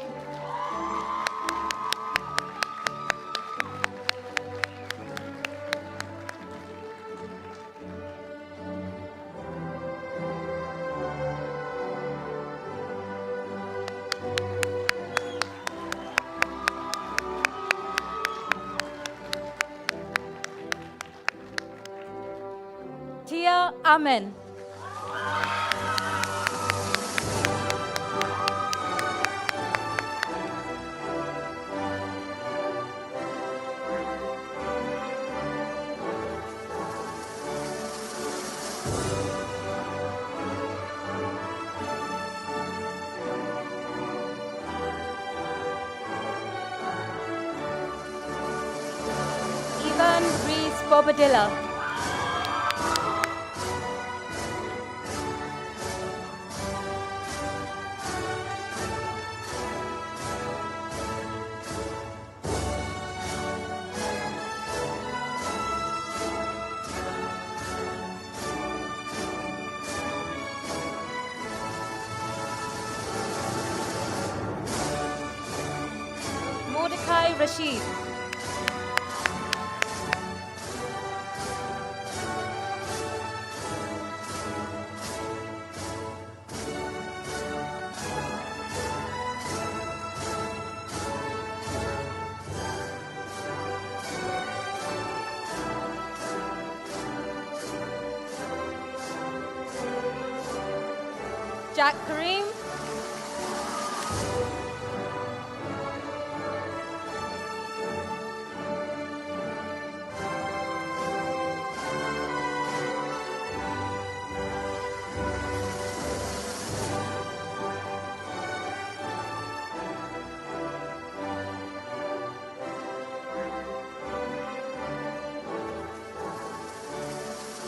Tia Amen. Bobadilla. Mordecai Rashid. Jack Kareem.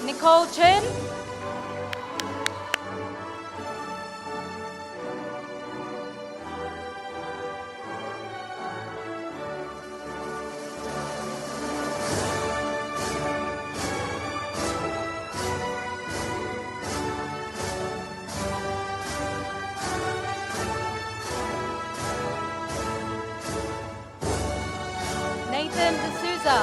Nicole Chin. Nathan D'Souza.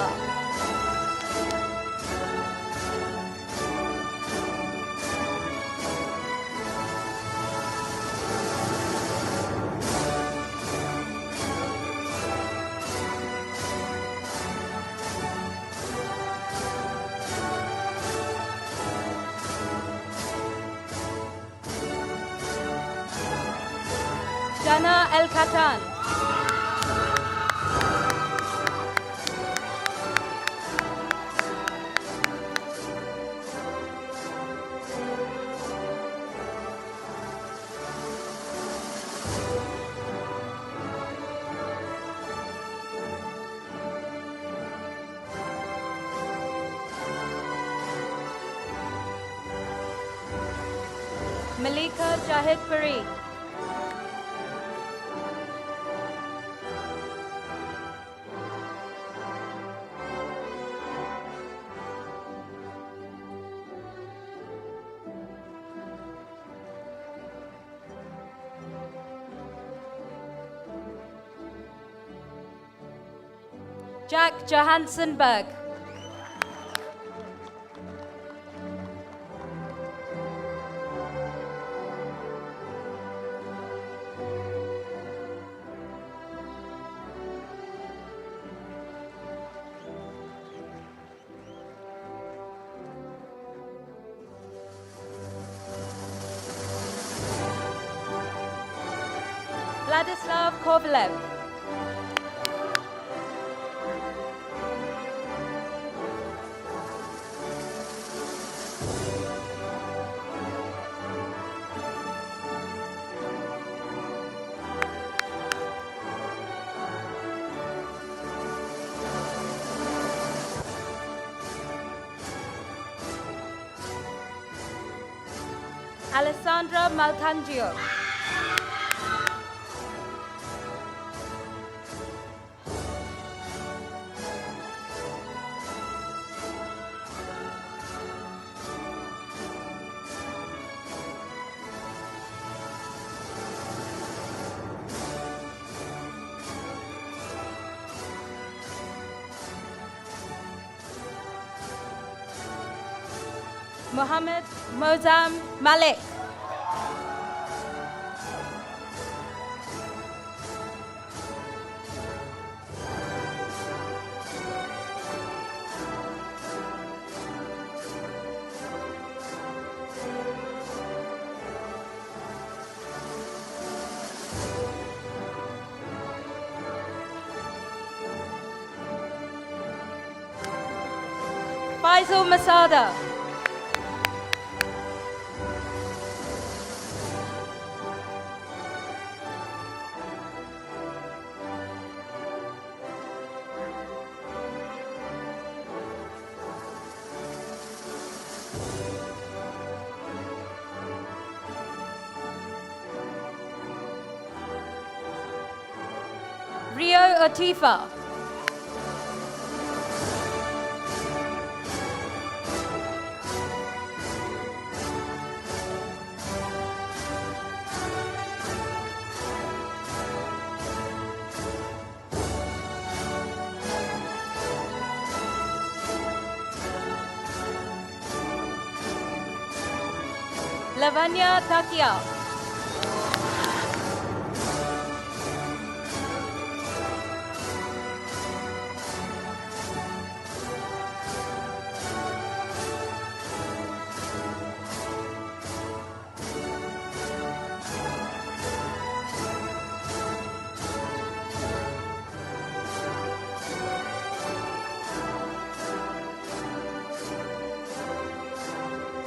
Jana El Khatan. Malika Jahid Puri. Jack Johansenberg. Vladislav Kovalev. Alessandra Malcangio. Mohammed Mozam Malik. Faisal Masada. Rio Otifa. Lavanya Takia.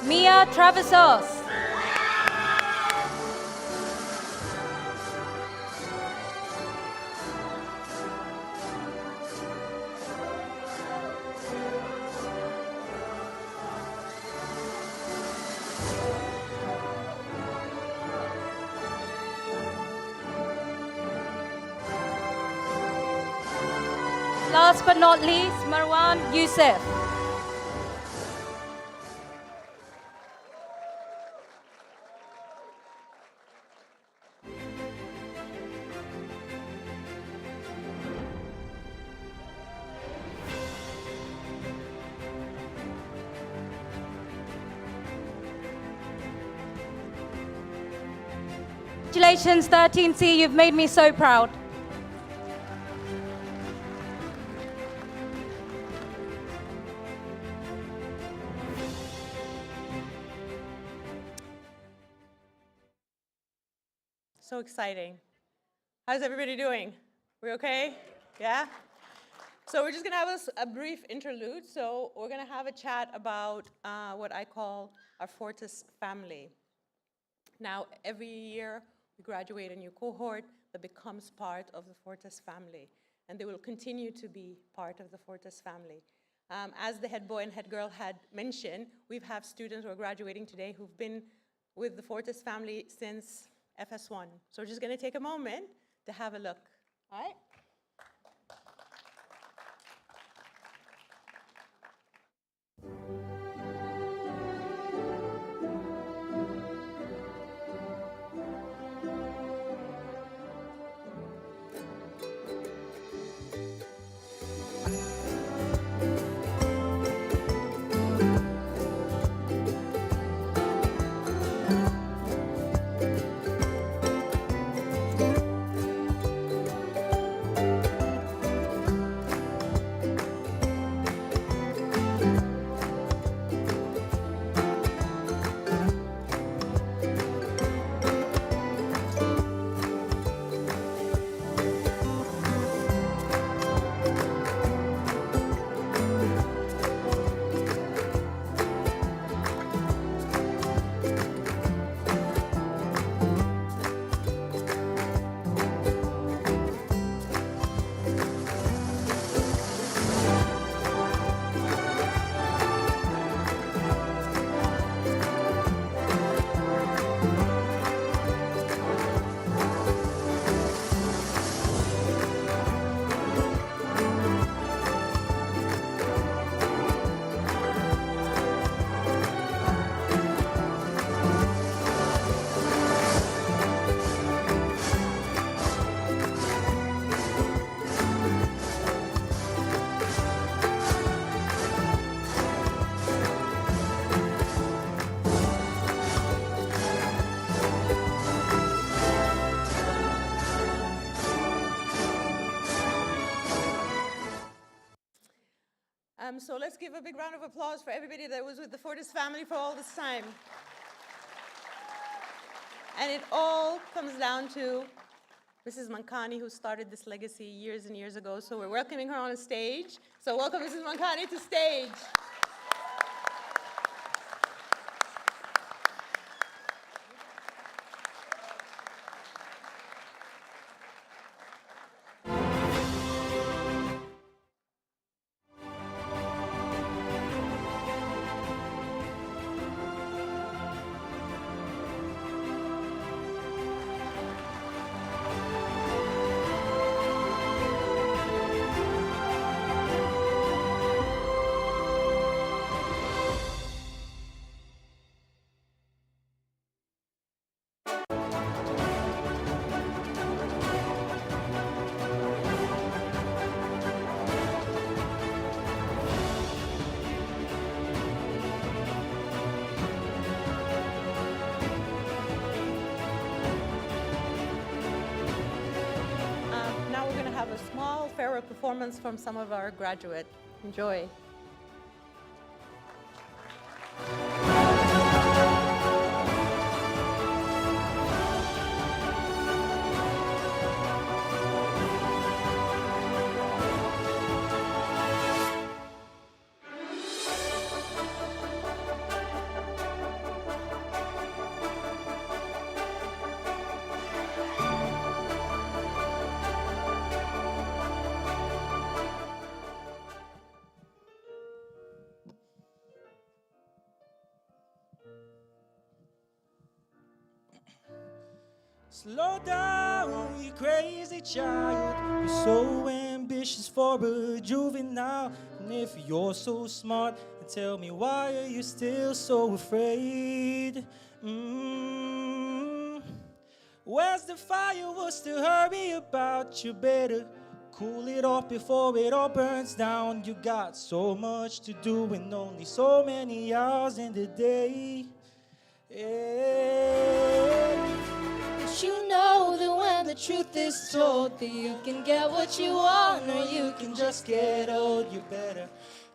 Mia Travisos. Last but not least, Marwan Youssef. Congratulations, 13C, you've made me so proud. So exciting. How's everybody doing? We okay? Yeah? So we're just gonna have a brief interlude. So we're gonna have a chat about what I call our Fortis family. Now, every year we graduate a new cohort that becomes part of the Fortis family, and they will continue to be part of the Fortis family. As the head boy and head girl had mentioned, we have students who are graduating today who've been with the Fortis family since FS1. So we're just gonna take a moment to have a look, all right? So let's give a big round of applause for everybody that was with the Fortis family for all this time. And it all comes down to Mrs. Mankani, who started this legacy years and years ago. So we're welcoming her on a stage. So welcome Mrs. Mankani to stage. a small farewell performance from some of our graduates. Enjoy. Slow down, you crazy child. You're so ambitious for a juvenile. And if you're so smart, then tell me why are you still so afraid? Where's the fire? What's the hurry about? You better cool it off before it all burns down. You got so much to do and only so many hours in the day. But you know that when the truth is told, that you can get what you want or you can just get old. You better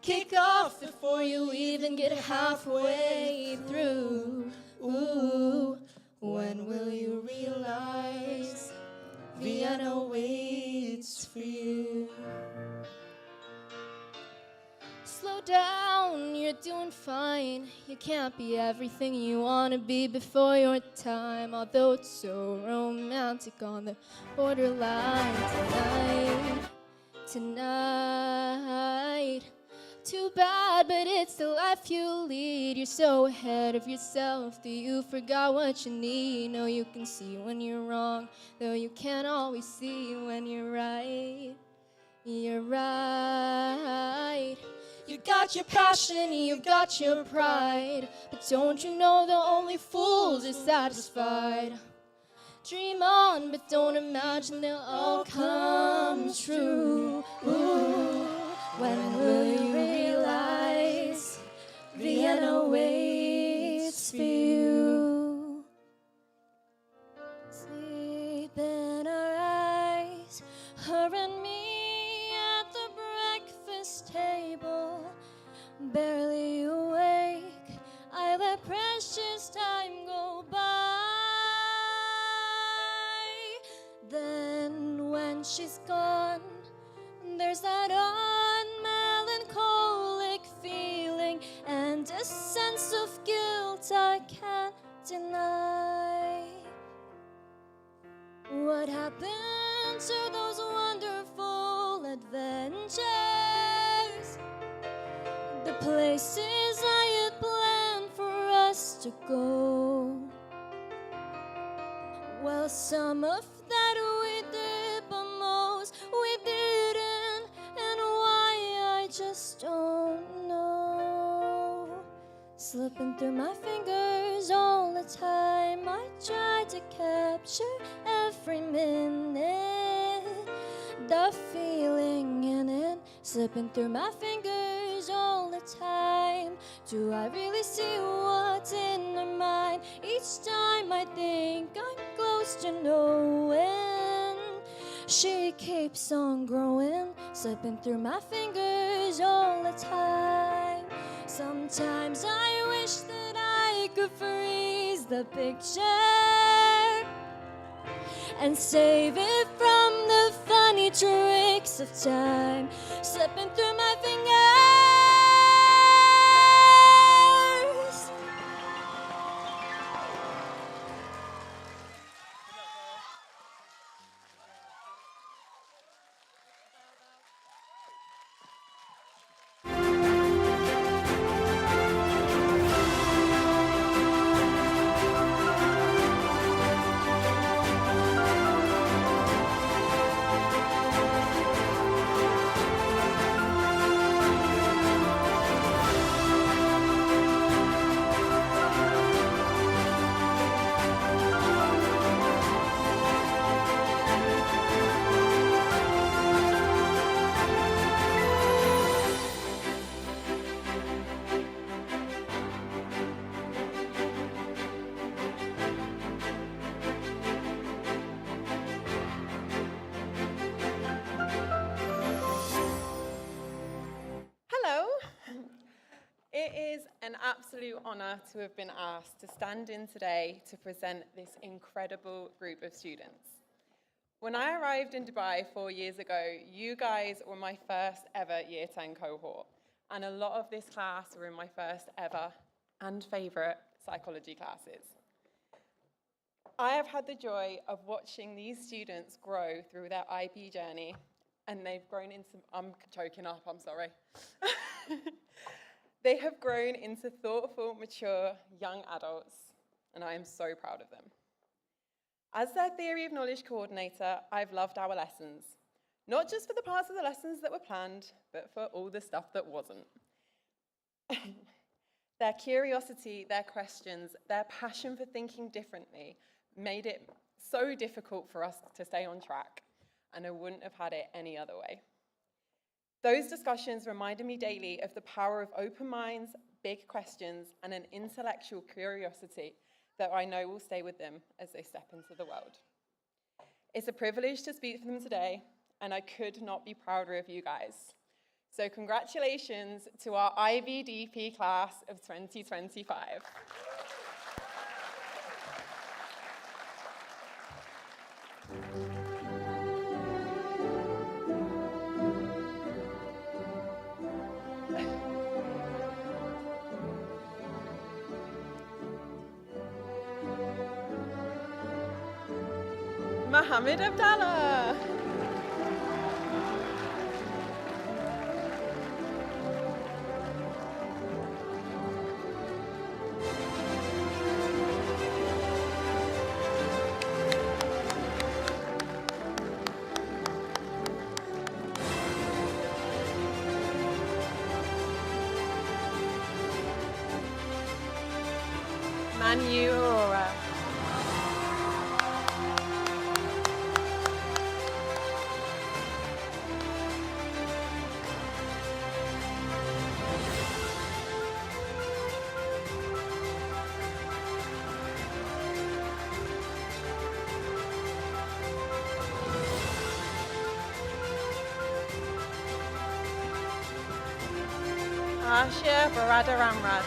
kick off before you even get halfway through. Ooh, when will you realize Vienna waits for you? Slow down, you're doing fine. You can't be everything you want to be before your time. Although it's so romantic on the borderline tonight. Too bad, but it's the life you lead. You're so ahead of yourself that you forgot what you need. No, you can see when you're wrong, though you can't always see when you're right. You're right. You got your passion, you've got your pride, but don't you know the only fools are satisfied? Dream on, but don't imagine they'll all come true. Ooh, when will you realize Vienna waits for you? Sleep in our eyes, her and me at the breakfast table. Barely awake, I let precious time go by. Then when she's gone, there's that unmelancholic feeling and a sense of guilt I can't deny. What happened to those wonderful adventures? The places I had planned for us to go. Well, some of that we did, but most we didn't. And why, I just don't know. Slipping through my fingers all the time, I tried to capture every minute. The feeling in it, slipping through my fingers all the time. Do I really see what's in her mind? Each time I think I'm close to knowing, she keeps on growing, slipping through my fingers all the time. Sometimes I wish that I could freeze the picture and save it from the funny tricks of time, slipping through my fingers. It is an absolute honour to have been asked to stand in today to present this incredible group of students. When I arrived in Dubai 4 years ago, you guys were my first ever Year 10 cohort, and a lot of this class were in my first ever and favourite psychology classes. I have had the joy of watching these students grow through their IB journey, and they've grown into, I'm choking up, I'm sorry. They have grown into thoughtful, mature, young adults, and I am so proud of them. As their Theory of Knowledge coordinator, I've loved our lessons, not just for the parts of the lessons that were planned, but for all the stuff that wasn't. Their curiosity, their questions, their passion for thinking differently made it so difficult for us to stay on track, and I wouldn't have had it any other way. Those discussions reminded me daily of the power of open minds, big questions, and an intellectual curiosity that I know will stay with them as they step into the world. It's a privilege to speak for them today, and I could not be prouder of you guys. So congratulations to our IBDP class of 2025. Mohammed Abdallah. Manu Aurora. Ashia Baradaramrad.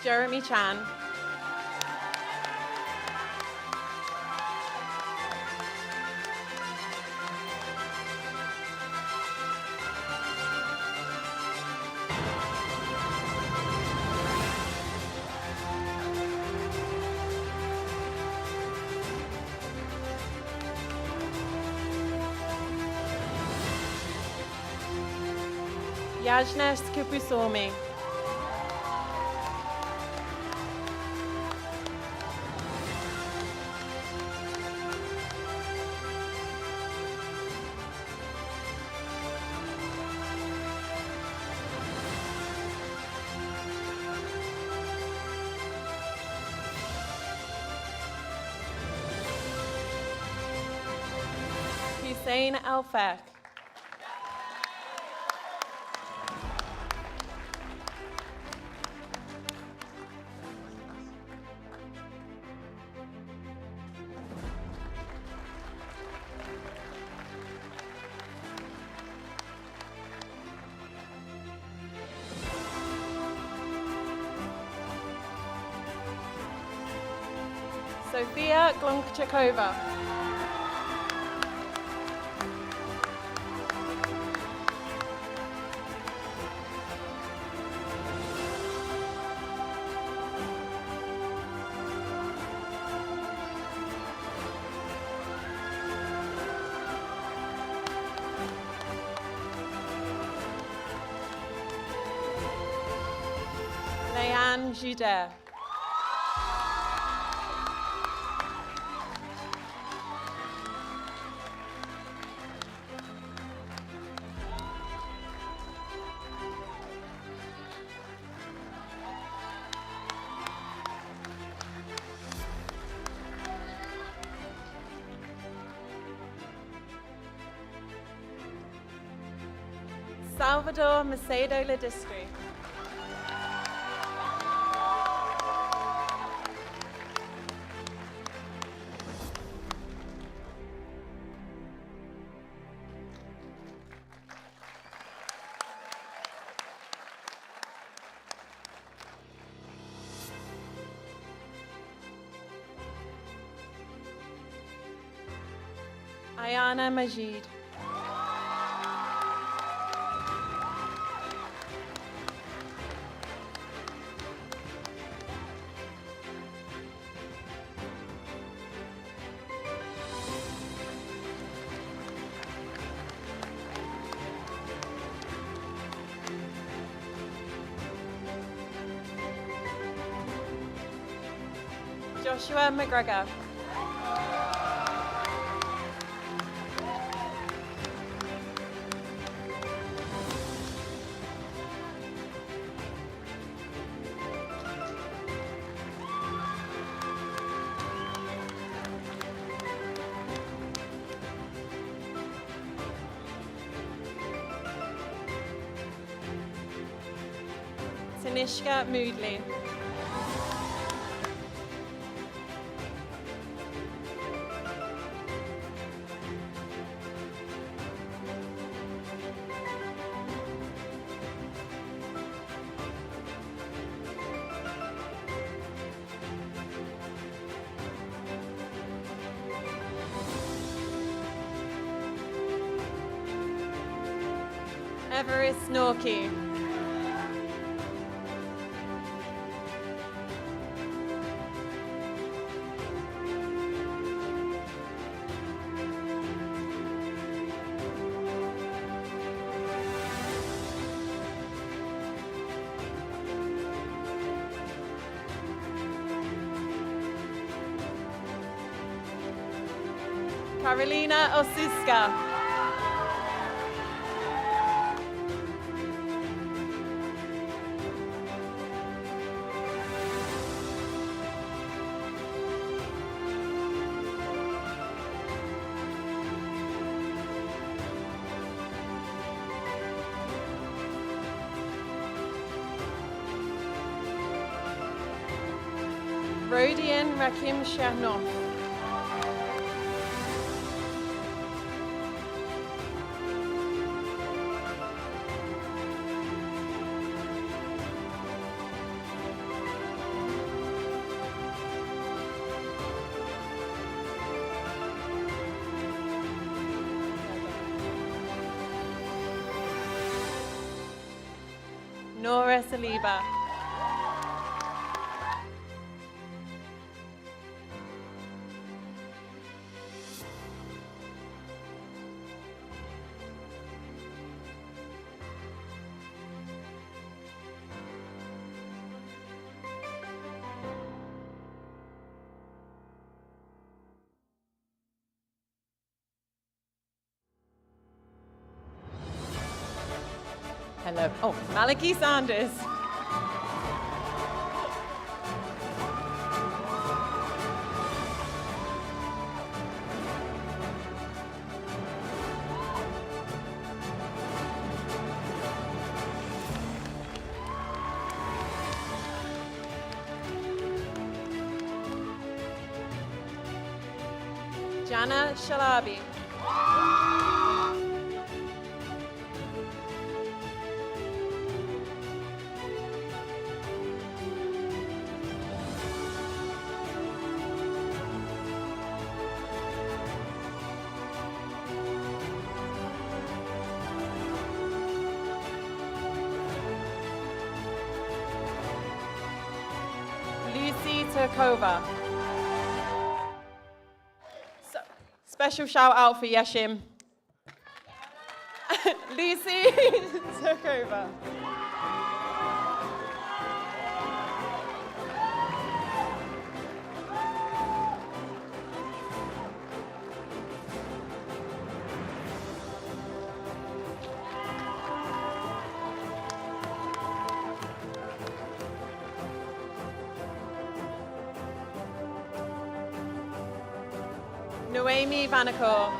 Jeremy Chan. Yajnes Kupusomi. Hussein Alfek. Sofia Glonchakova. Leanne Judet. Salvador Macedo Ladistri. Ayana Majid. Joshua McGregor. Tanishka Moodley. Everest Norkie. Carolina Osiska. Rodian Rakim Shahnov. Nora Saliba. Hello. Oh, Maliki Sanders. Jana Shalabi. Lucy Turkova. Special shout out for Yeshim. Lucy Turkova. Noemi Vanacore.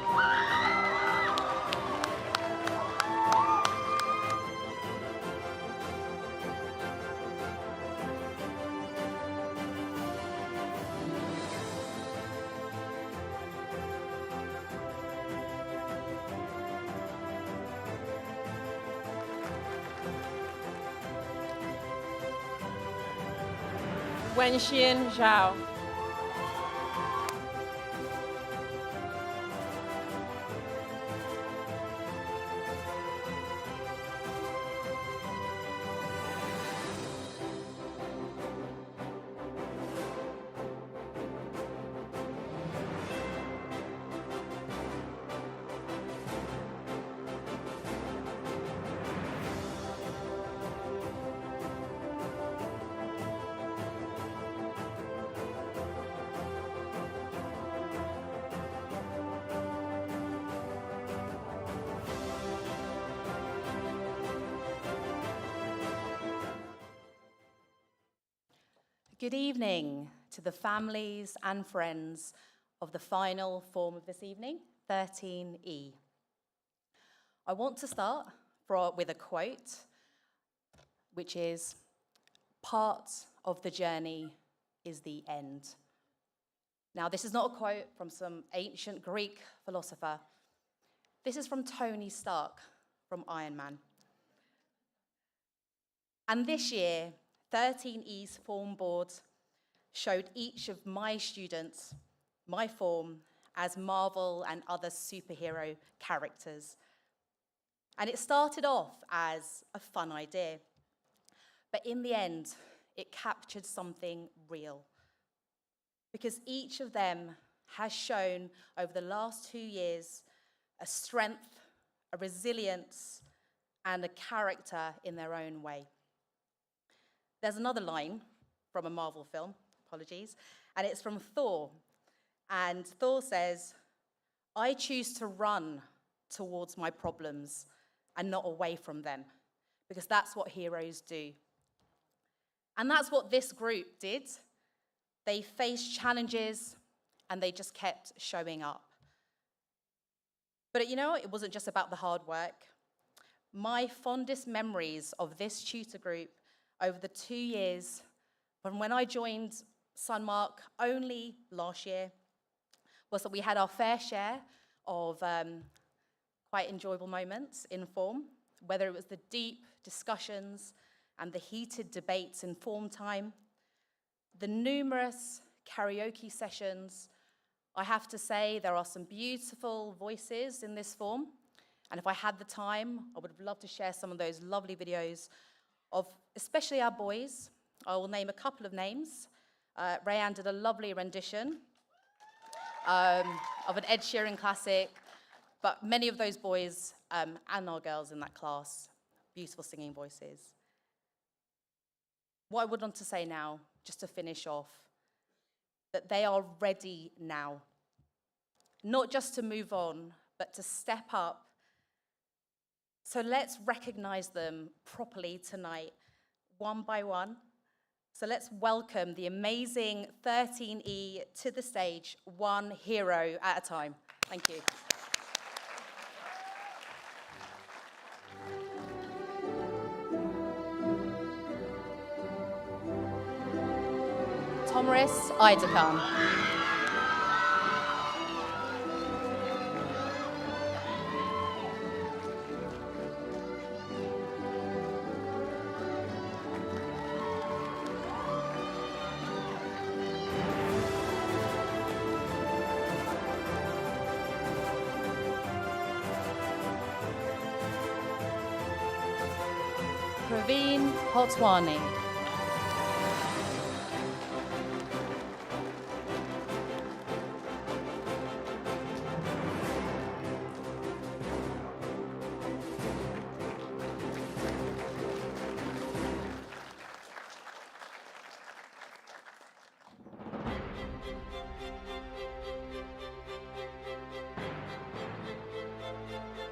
Wenxian Zhao. Good evening to the families and friends of the final form of this evening, 13E. I want to start with a quote, which is, "Part of the journey is the end." Now, this is not a quote from some ancient Greek philosopher. This is from Tony Stark from Iron Man. And this year, 13E's form board showed each of my students, my form, as Marvel and other superhero characters. And it started off as a fun idea, but in the end, it captured something real. Because each of them has shown over the last 2 years a strength, a resilience, and a character in their own way. There's another line from a Marvel film, apologies, and it's from Thor. And Thor says, "I choose to run towards my problems and not away from them, because that's what heroes do." And that's what this group did. They faced challenges and they just kept showing up. But you know, it wasn't just about the hard work. My fondest memories of this tutor group over the 2 years from when I joined Sunmarke only last year was that we had our fair share of quite enjoyable moments in form, whether it was the deep discussions and the heated debates in form time, the numerous karaoke sessions. I have to say there are some beautiful voices in this form, and if I had the time, I would have loved to share some of those lovely videos of especially our boys. I will name a couple of names. Rayanne did a lovely rendition of an Ed Sheeran classic, but many of those boys and our girls in that class, beautiful singing voices. What I would want to say now, just to finish off, that they are ready now, not just to move on, but to step up. So let's recognize them properly tonight, one by one. So let's welcome the amazing 13E to the stage, one hero at a time. Thank you. Tomaris Aidakan. Praveen Hotwani.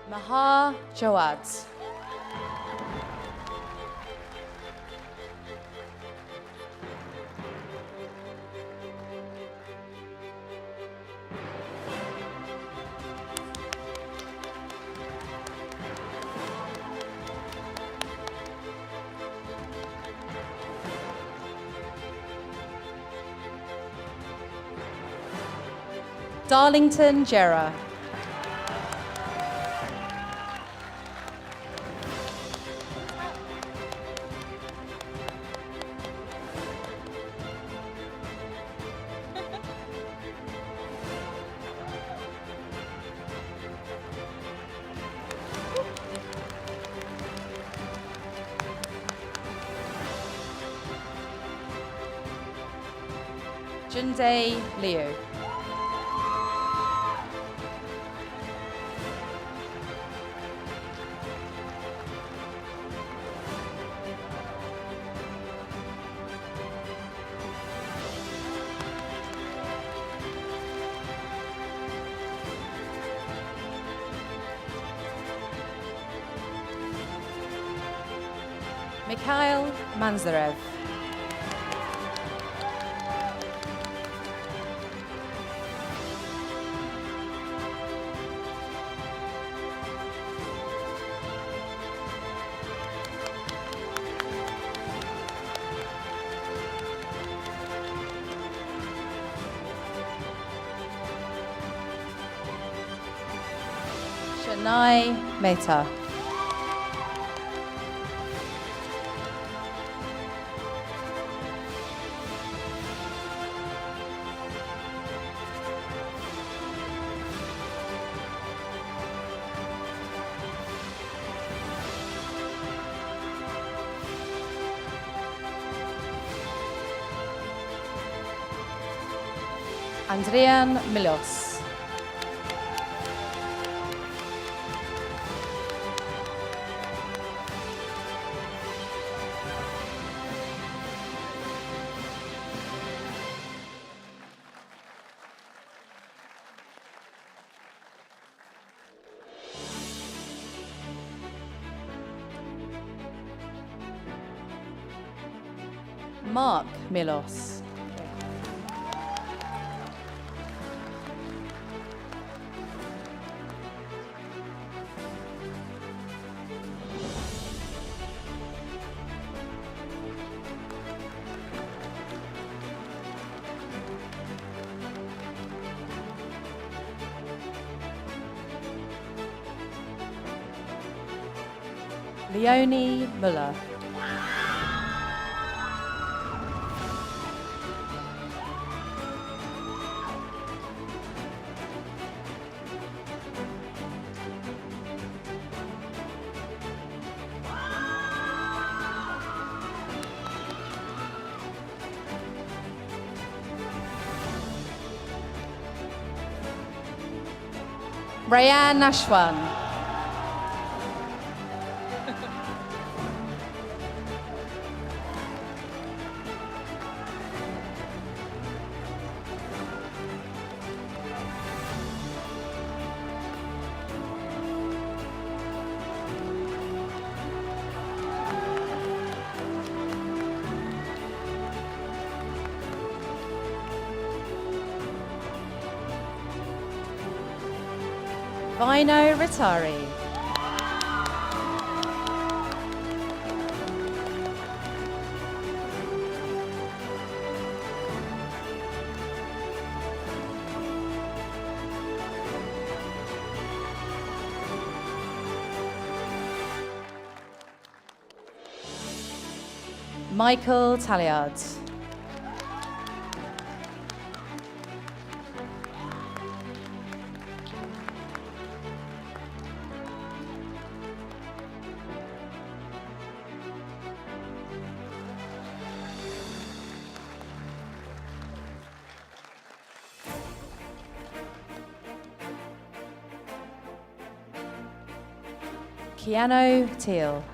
Maha Jawad. Darlington Jera. Junde Liu. Mikhail Manzarev. Shania Mehta. Andrian Milos. Mark Milos. Leonie Muller. Rayan Ashwan. Vino Ritari. Michael Talliard. Keanu Teal.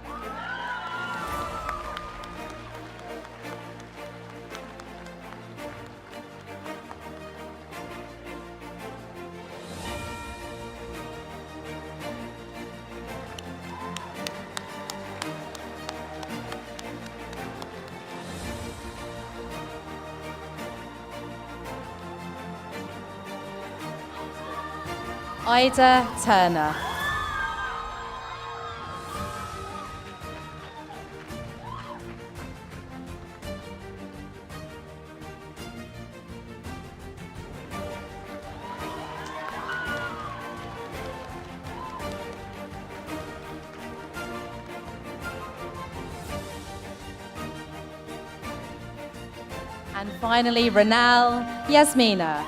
Ida Turner. And finally, Renal Yasmina.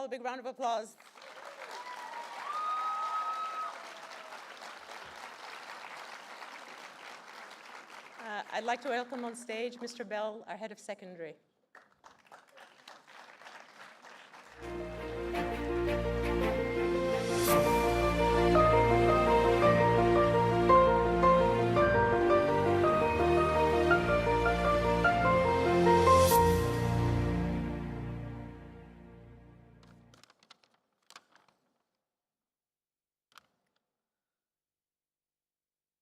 a big round of applause. I'd like to welcome on stage Mr. Bell, our head of secondary.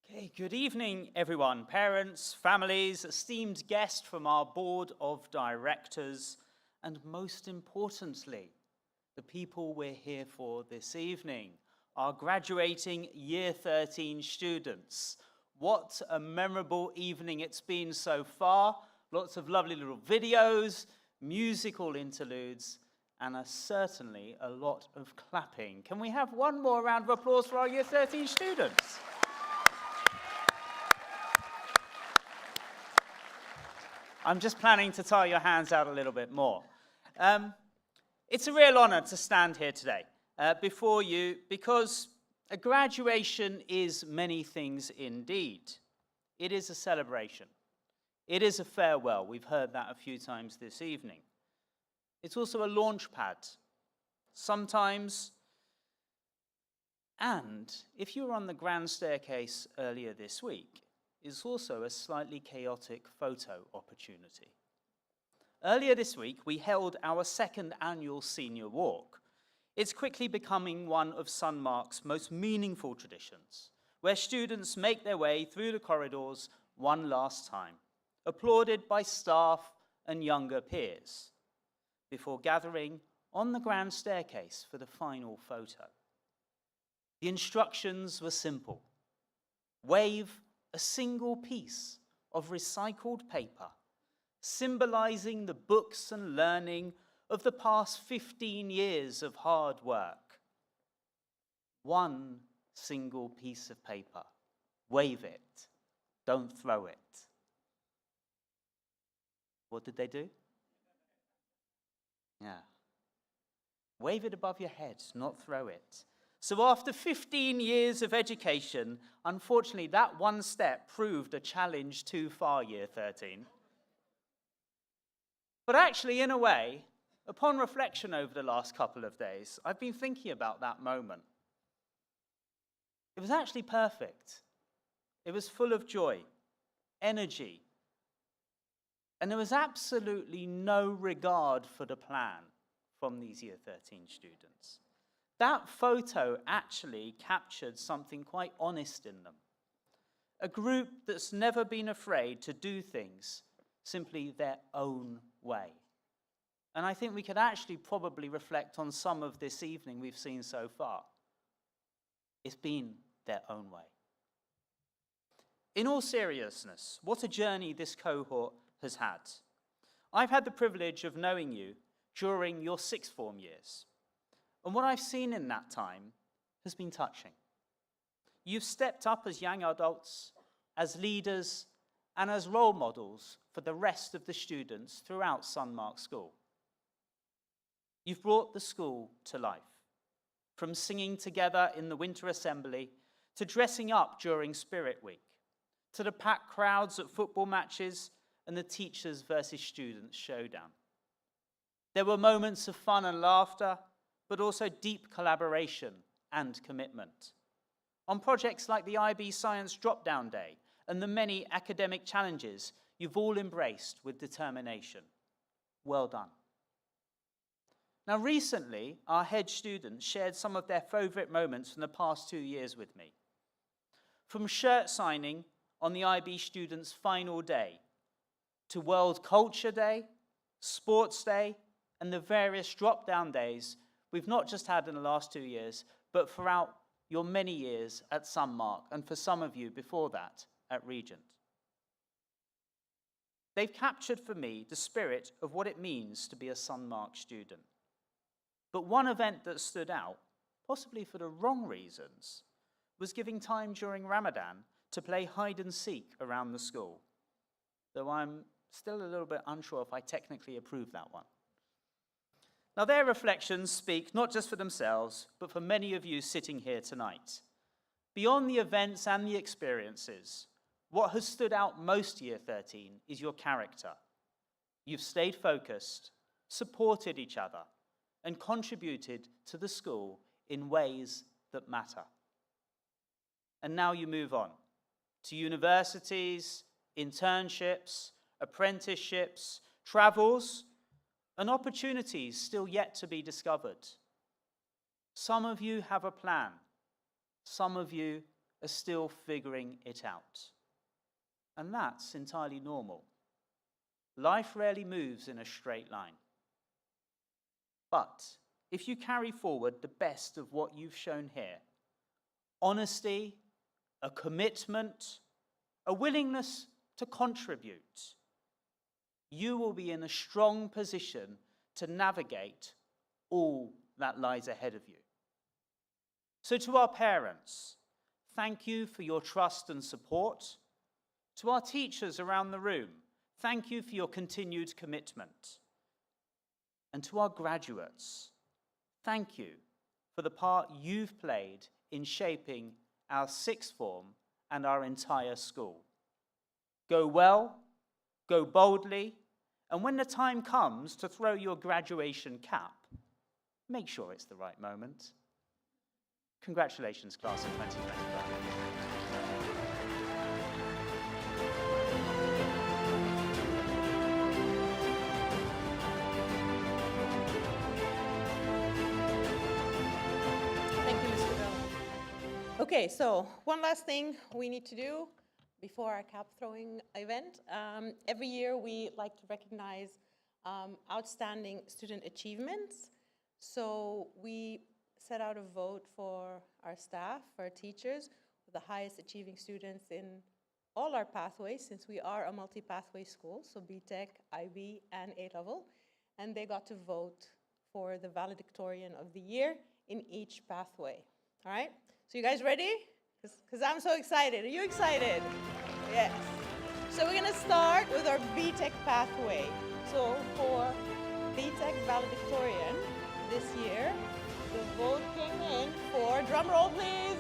Okay, good evening, everyone. Parents, families, esteemed guests from our board of directors, and most importantly, the people we're here for this evening, our graduating Year 13 students. What a memorable evening it's been so far. Lots of lovely little videos, musical interludes, and certainly a lot of clapping. Can we have one more round of applause for our Year 13 students? I'm just planning to tie your hands out a little bit more. It's a real honor to stand here today before you because a graduation is many things indeed. It is a celebration. It is a farewell. We've heard that a few times this evening. It's also a launch pad. Sometimes, and if you were on the grand staircase earlier this week, is also a slightly chaotic photo opportunity. Earlier this week, we held our second annual senior walk. It's quickly becoming one of Sunmarke's most meaningful traditions, where students make their way through the corridors one last time, applauded by staff and younger peers, before gathering on the grand staircase for the final photo. The instructions were simple. Wave a single piece of recycled paper, symbolizing the books and learning of the past 15 years of hard work. One single piece of paper. Wave it. Don't throw it. What did they do? Yeah. Wave it above your head, not throw it. So after 15 years of education, unfortunately, that one step proved a challenge too far, Year 13. But actually, in a way, upon reflection over the last couple of days, I've been thinking about that moment. It was actually perfect. It was full of joy, energy, and there was absolutely no regard for the plan from these Year 13 students. That photo actually captured something quite honest in them. A group that's never been afraid to do things simply their own way. And I think we could actually probably reflect on some of this evening we've seen so far. It's been their own way. In all seriousness, what a journey this cohort has had. I've had the privilege of knowing you during your sixth form years. And what I've seen in that time has been touching. You've stepped up as young adults, as leaders, and as role models for the rest of the students throughout Sunmarke School. You've brought the school to life, from singing together in the winter assembly, to dressing up during Spirit Week, to the packed crowds at football matches and the teachers versus students showdown. There were moments of fun and laughter, but also deep collaboration and commitment. On projects like the IB Science Drop-Down Day and the many academic challenges you've all embraced with determination. Well done. Now recently, our head students shared some of their favourite moments from the past 2 years with me. From shirt signing on the IB students' final day, to World Culture Day, Sports Day, and the various drop-down days we've not just had in the last 2 years, but throughout your many years at Sunmarke, and for some of you before that at Regent. They've captured for me the spirit of what it means to be a Sunmarke student. But one event that stood out, possibly for the wrong reasons, was giving time during Ramadan to play hide and seek around the school, though I'm still a little bit unsure if I technically approve that one. Now, their reflections speak not just for themselves, but for many of you sitting here tonight. Beyond the events and the experiences, what has stood out most Year 13 is your character. You've stayed focused, supported each other, and contributed to the school in ways that matter. And now you move on to universities, internships, apprenticeships, travels, and opportunities still yet to be discovered. Some of you have a plan. Some of you are still figuring it out. And that's entirely normal. Life rarely moves in a straight line. But if you carry forward the best of what you've shown here, honesty, a commitment, a willingness to contribute, you will be in a strong position to navigate all that lies ahead of you. So to our parents, thank you for your trust and support. To our teachers around the room, thank you for your continued commitment. And to our graduates, thank you for the part you've played in shaping our sixth form and our entire school. Go well, go boldly, and when the time comes to throw your graduation cap, make sure it's the right moment. Congratulations, class of 2025. Okay, so one last thing we need to do before our cap throwing event. Every year we like to recognize outstanding student achievements. So we set out a vote for our staff, for our teachers, the highest achieving students in all our pathways, since we are a multi-pathway school, so BTech, IB, and A-level. And they got to vote for the valedictorian of the year in each pathway. All right? So you guys ready? Because I'm so excited. Are you excited? Yes. So we're going to start with our BTech pathway. So for BTech valedictorian this year, the vote came in for, drum roll please.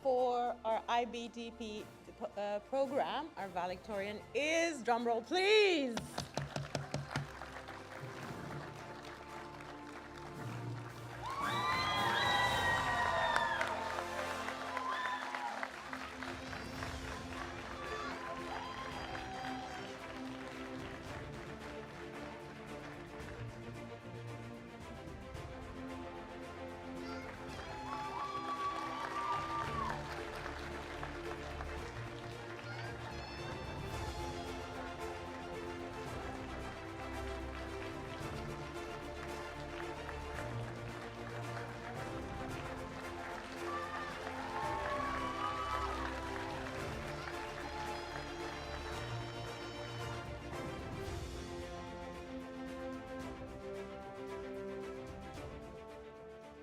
For our IBDP program, our valedictorian is, drumroll please.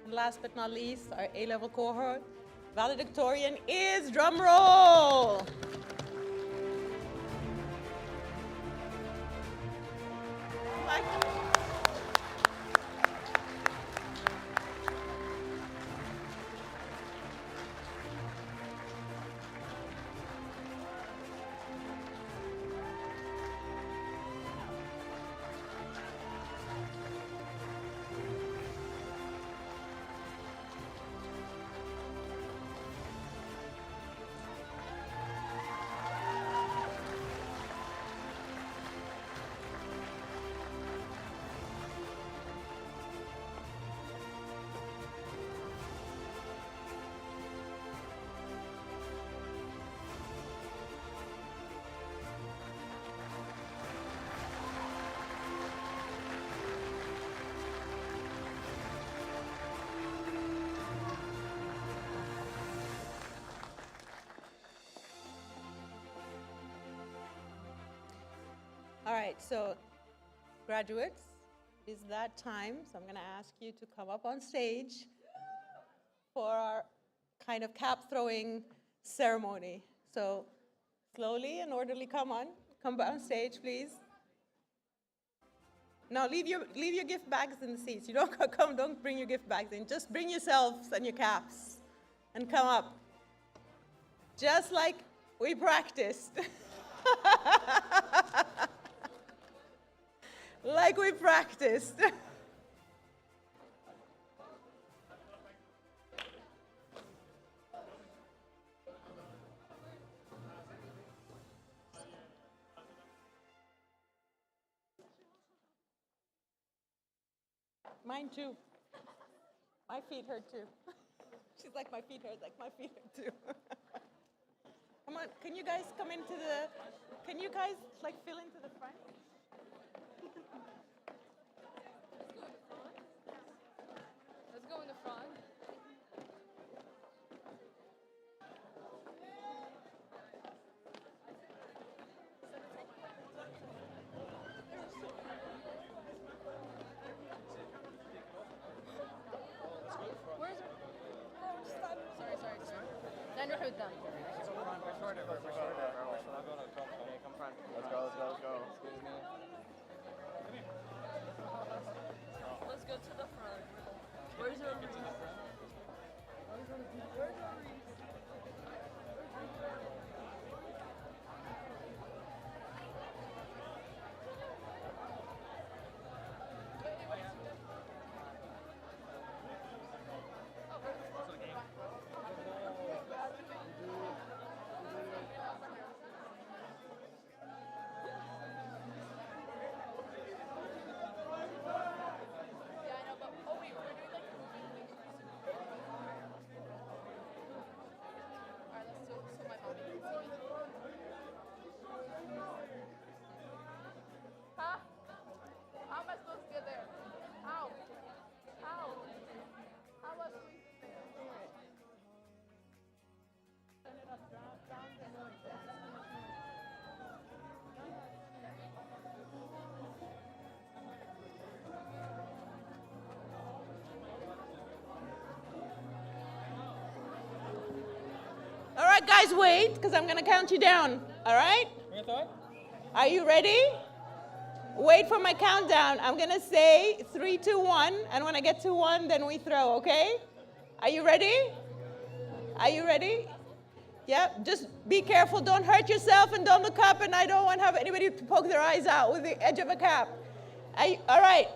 And last but not least, our A-level cohort valedictorian is, drum roll. right, so graduates, it is that time. So I'm going to ask you to come up on stage for our kind of cap throwing ceremony. So slowly and orderly, come on stage, please. Now leave your gift bags in the seats. You don't bring your gift bags in. Just bring yourselves and your caps and come up. Just like we practiced. Like we practiced. Mine too. My feet hurt too. She's like, my feet hurt, like my feet hurt too. Come on, can you guys come into can you guys like fill into the front? Let's go in the front. Stand your hood down. Let's go. Excuse me. Let's go to the front. Where's our Reese? Where's our Reese? Huh? How am I supposed to get there? How? How? How am I supposed to get there? Turn it up, down the noise. All right, guys, wait, because I'm going to count you down. All right? Are you ready? Wait for my countdown. I'm going to say 3, 2, 1. And when I get to 1, then we throw, okay? Are you ready? Are you ready? Yep. Just be careful. Don't hurt yourself and don't look up. And I don't want to have anybody to poke their eyes out with the edge of a cap. All right.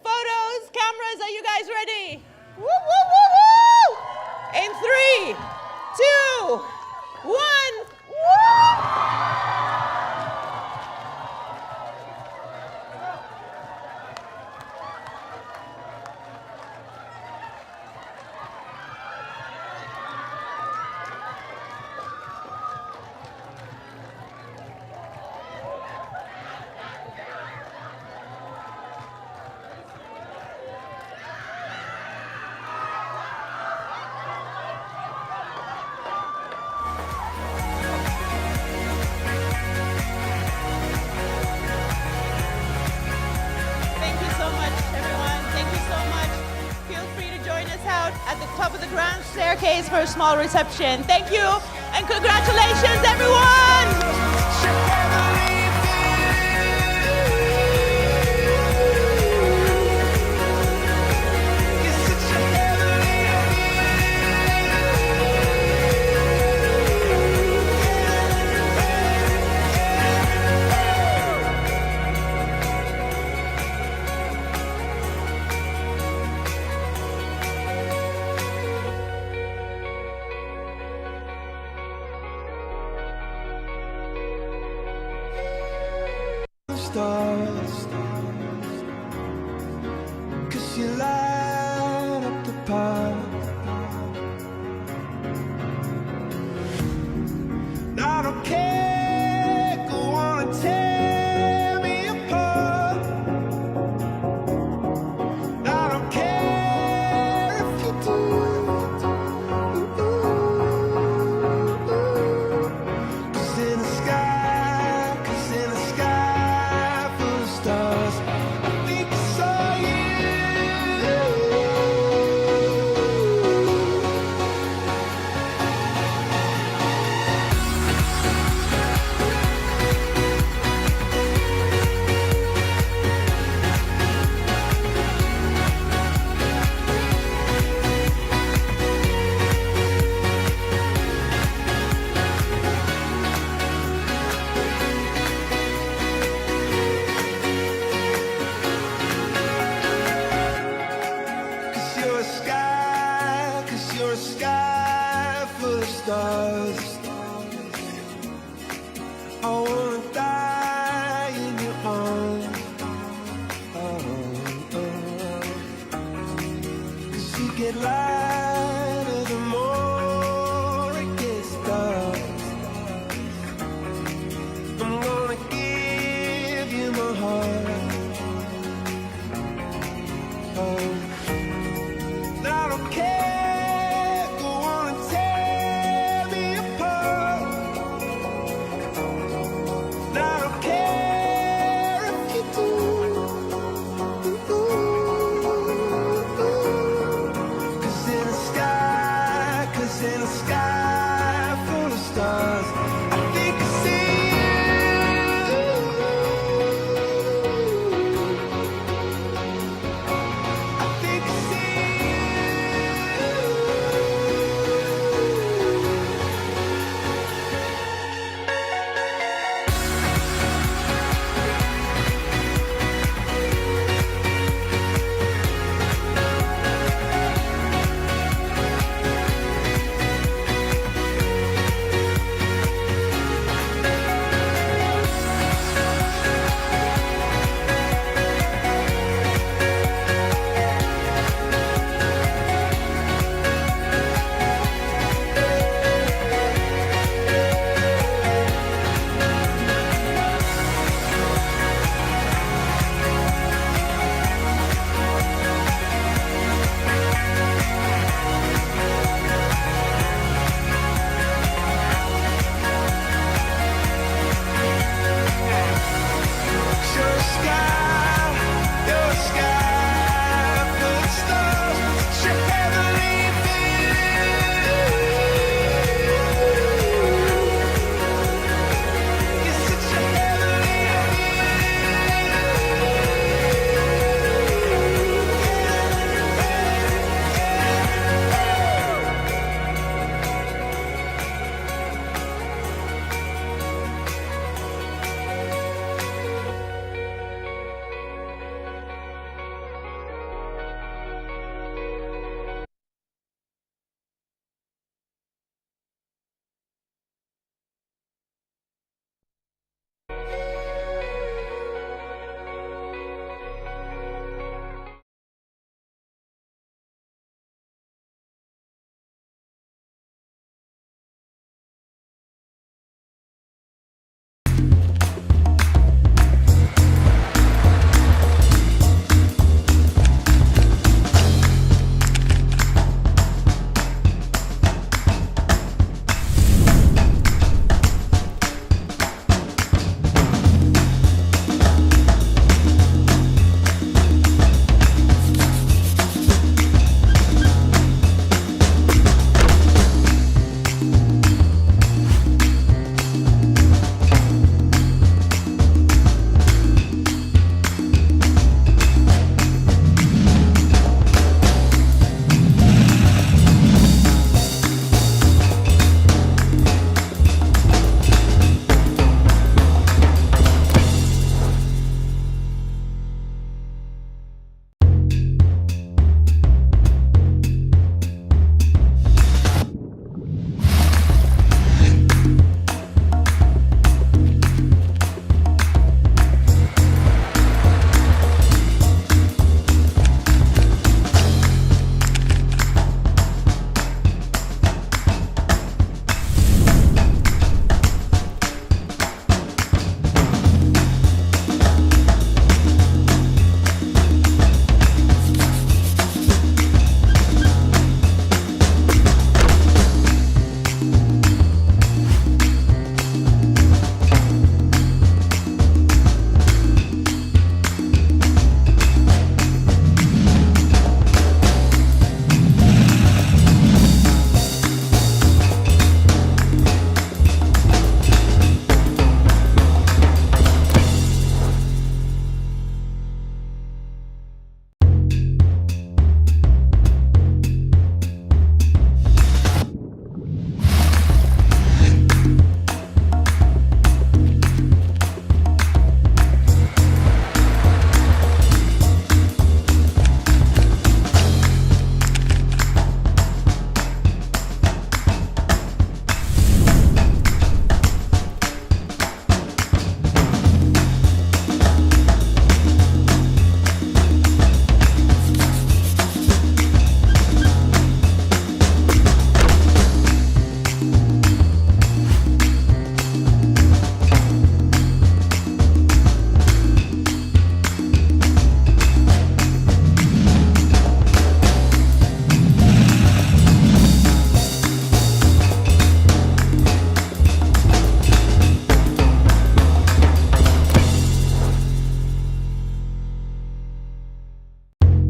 Photos, cameras, are you guys ready? Woo, woo, woo, woo! In 3, 2, 1. Woo! At the top of the grand staircase for a small reception. Thank you and congratulations, everyone! sky full of stars. I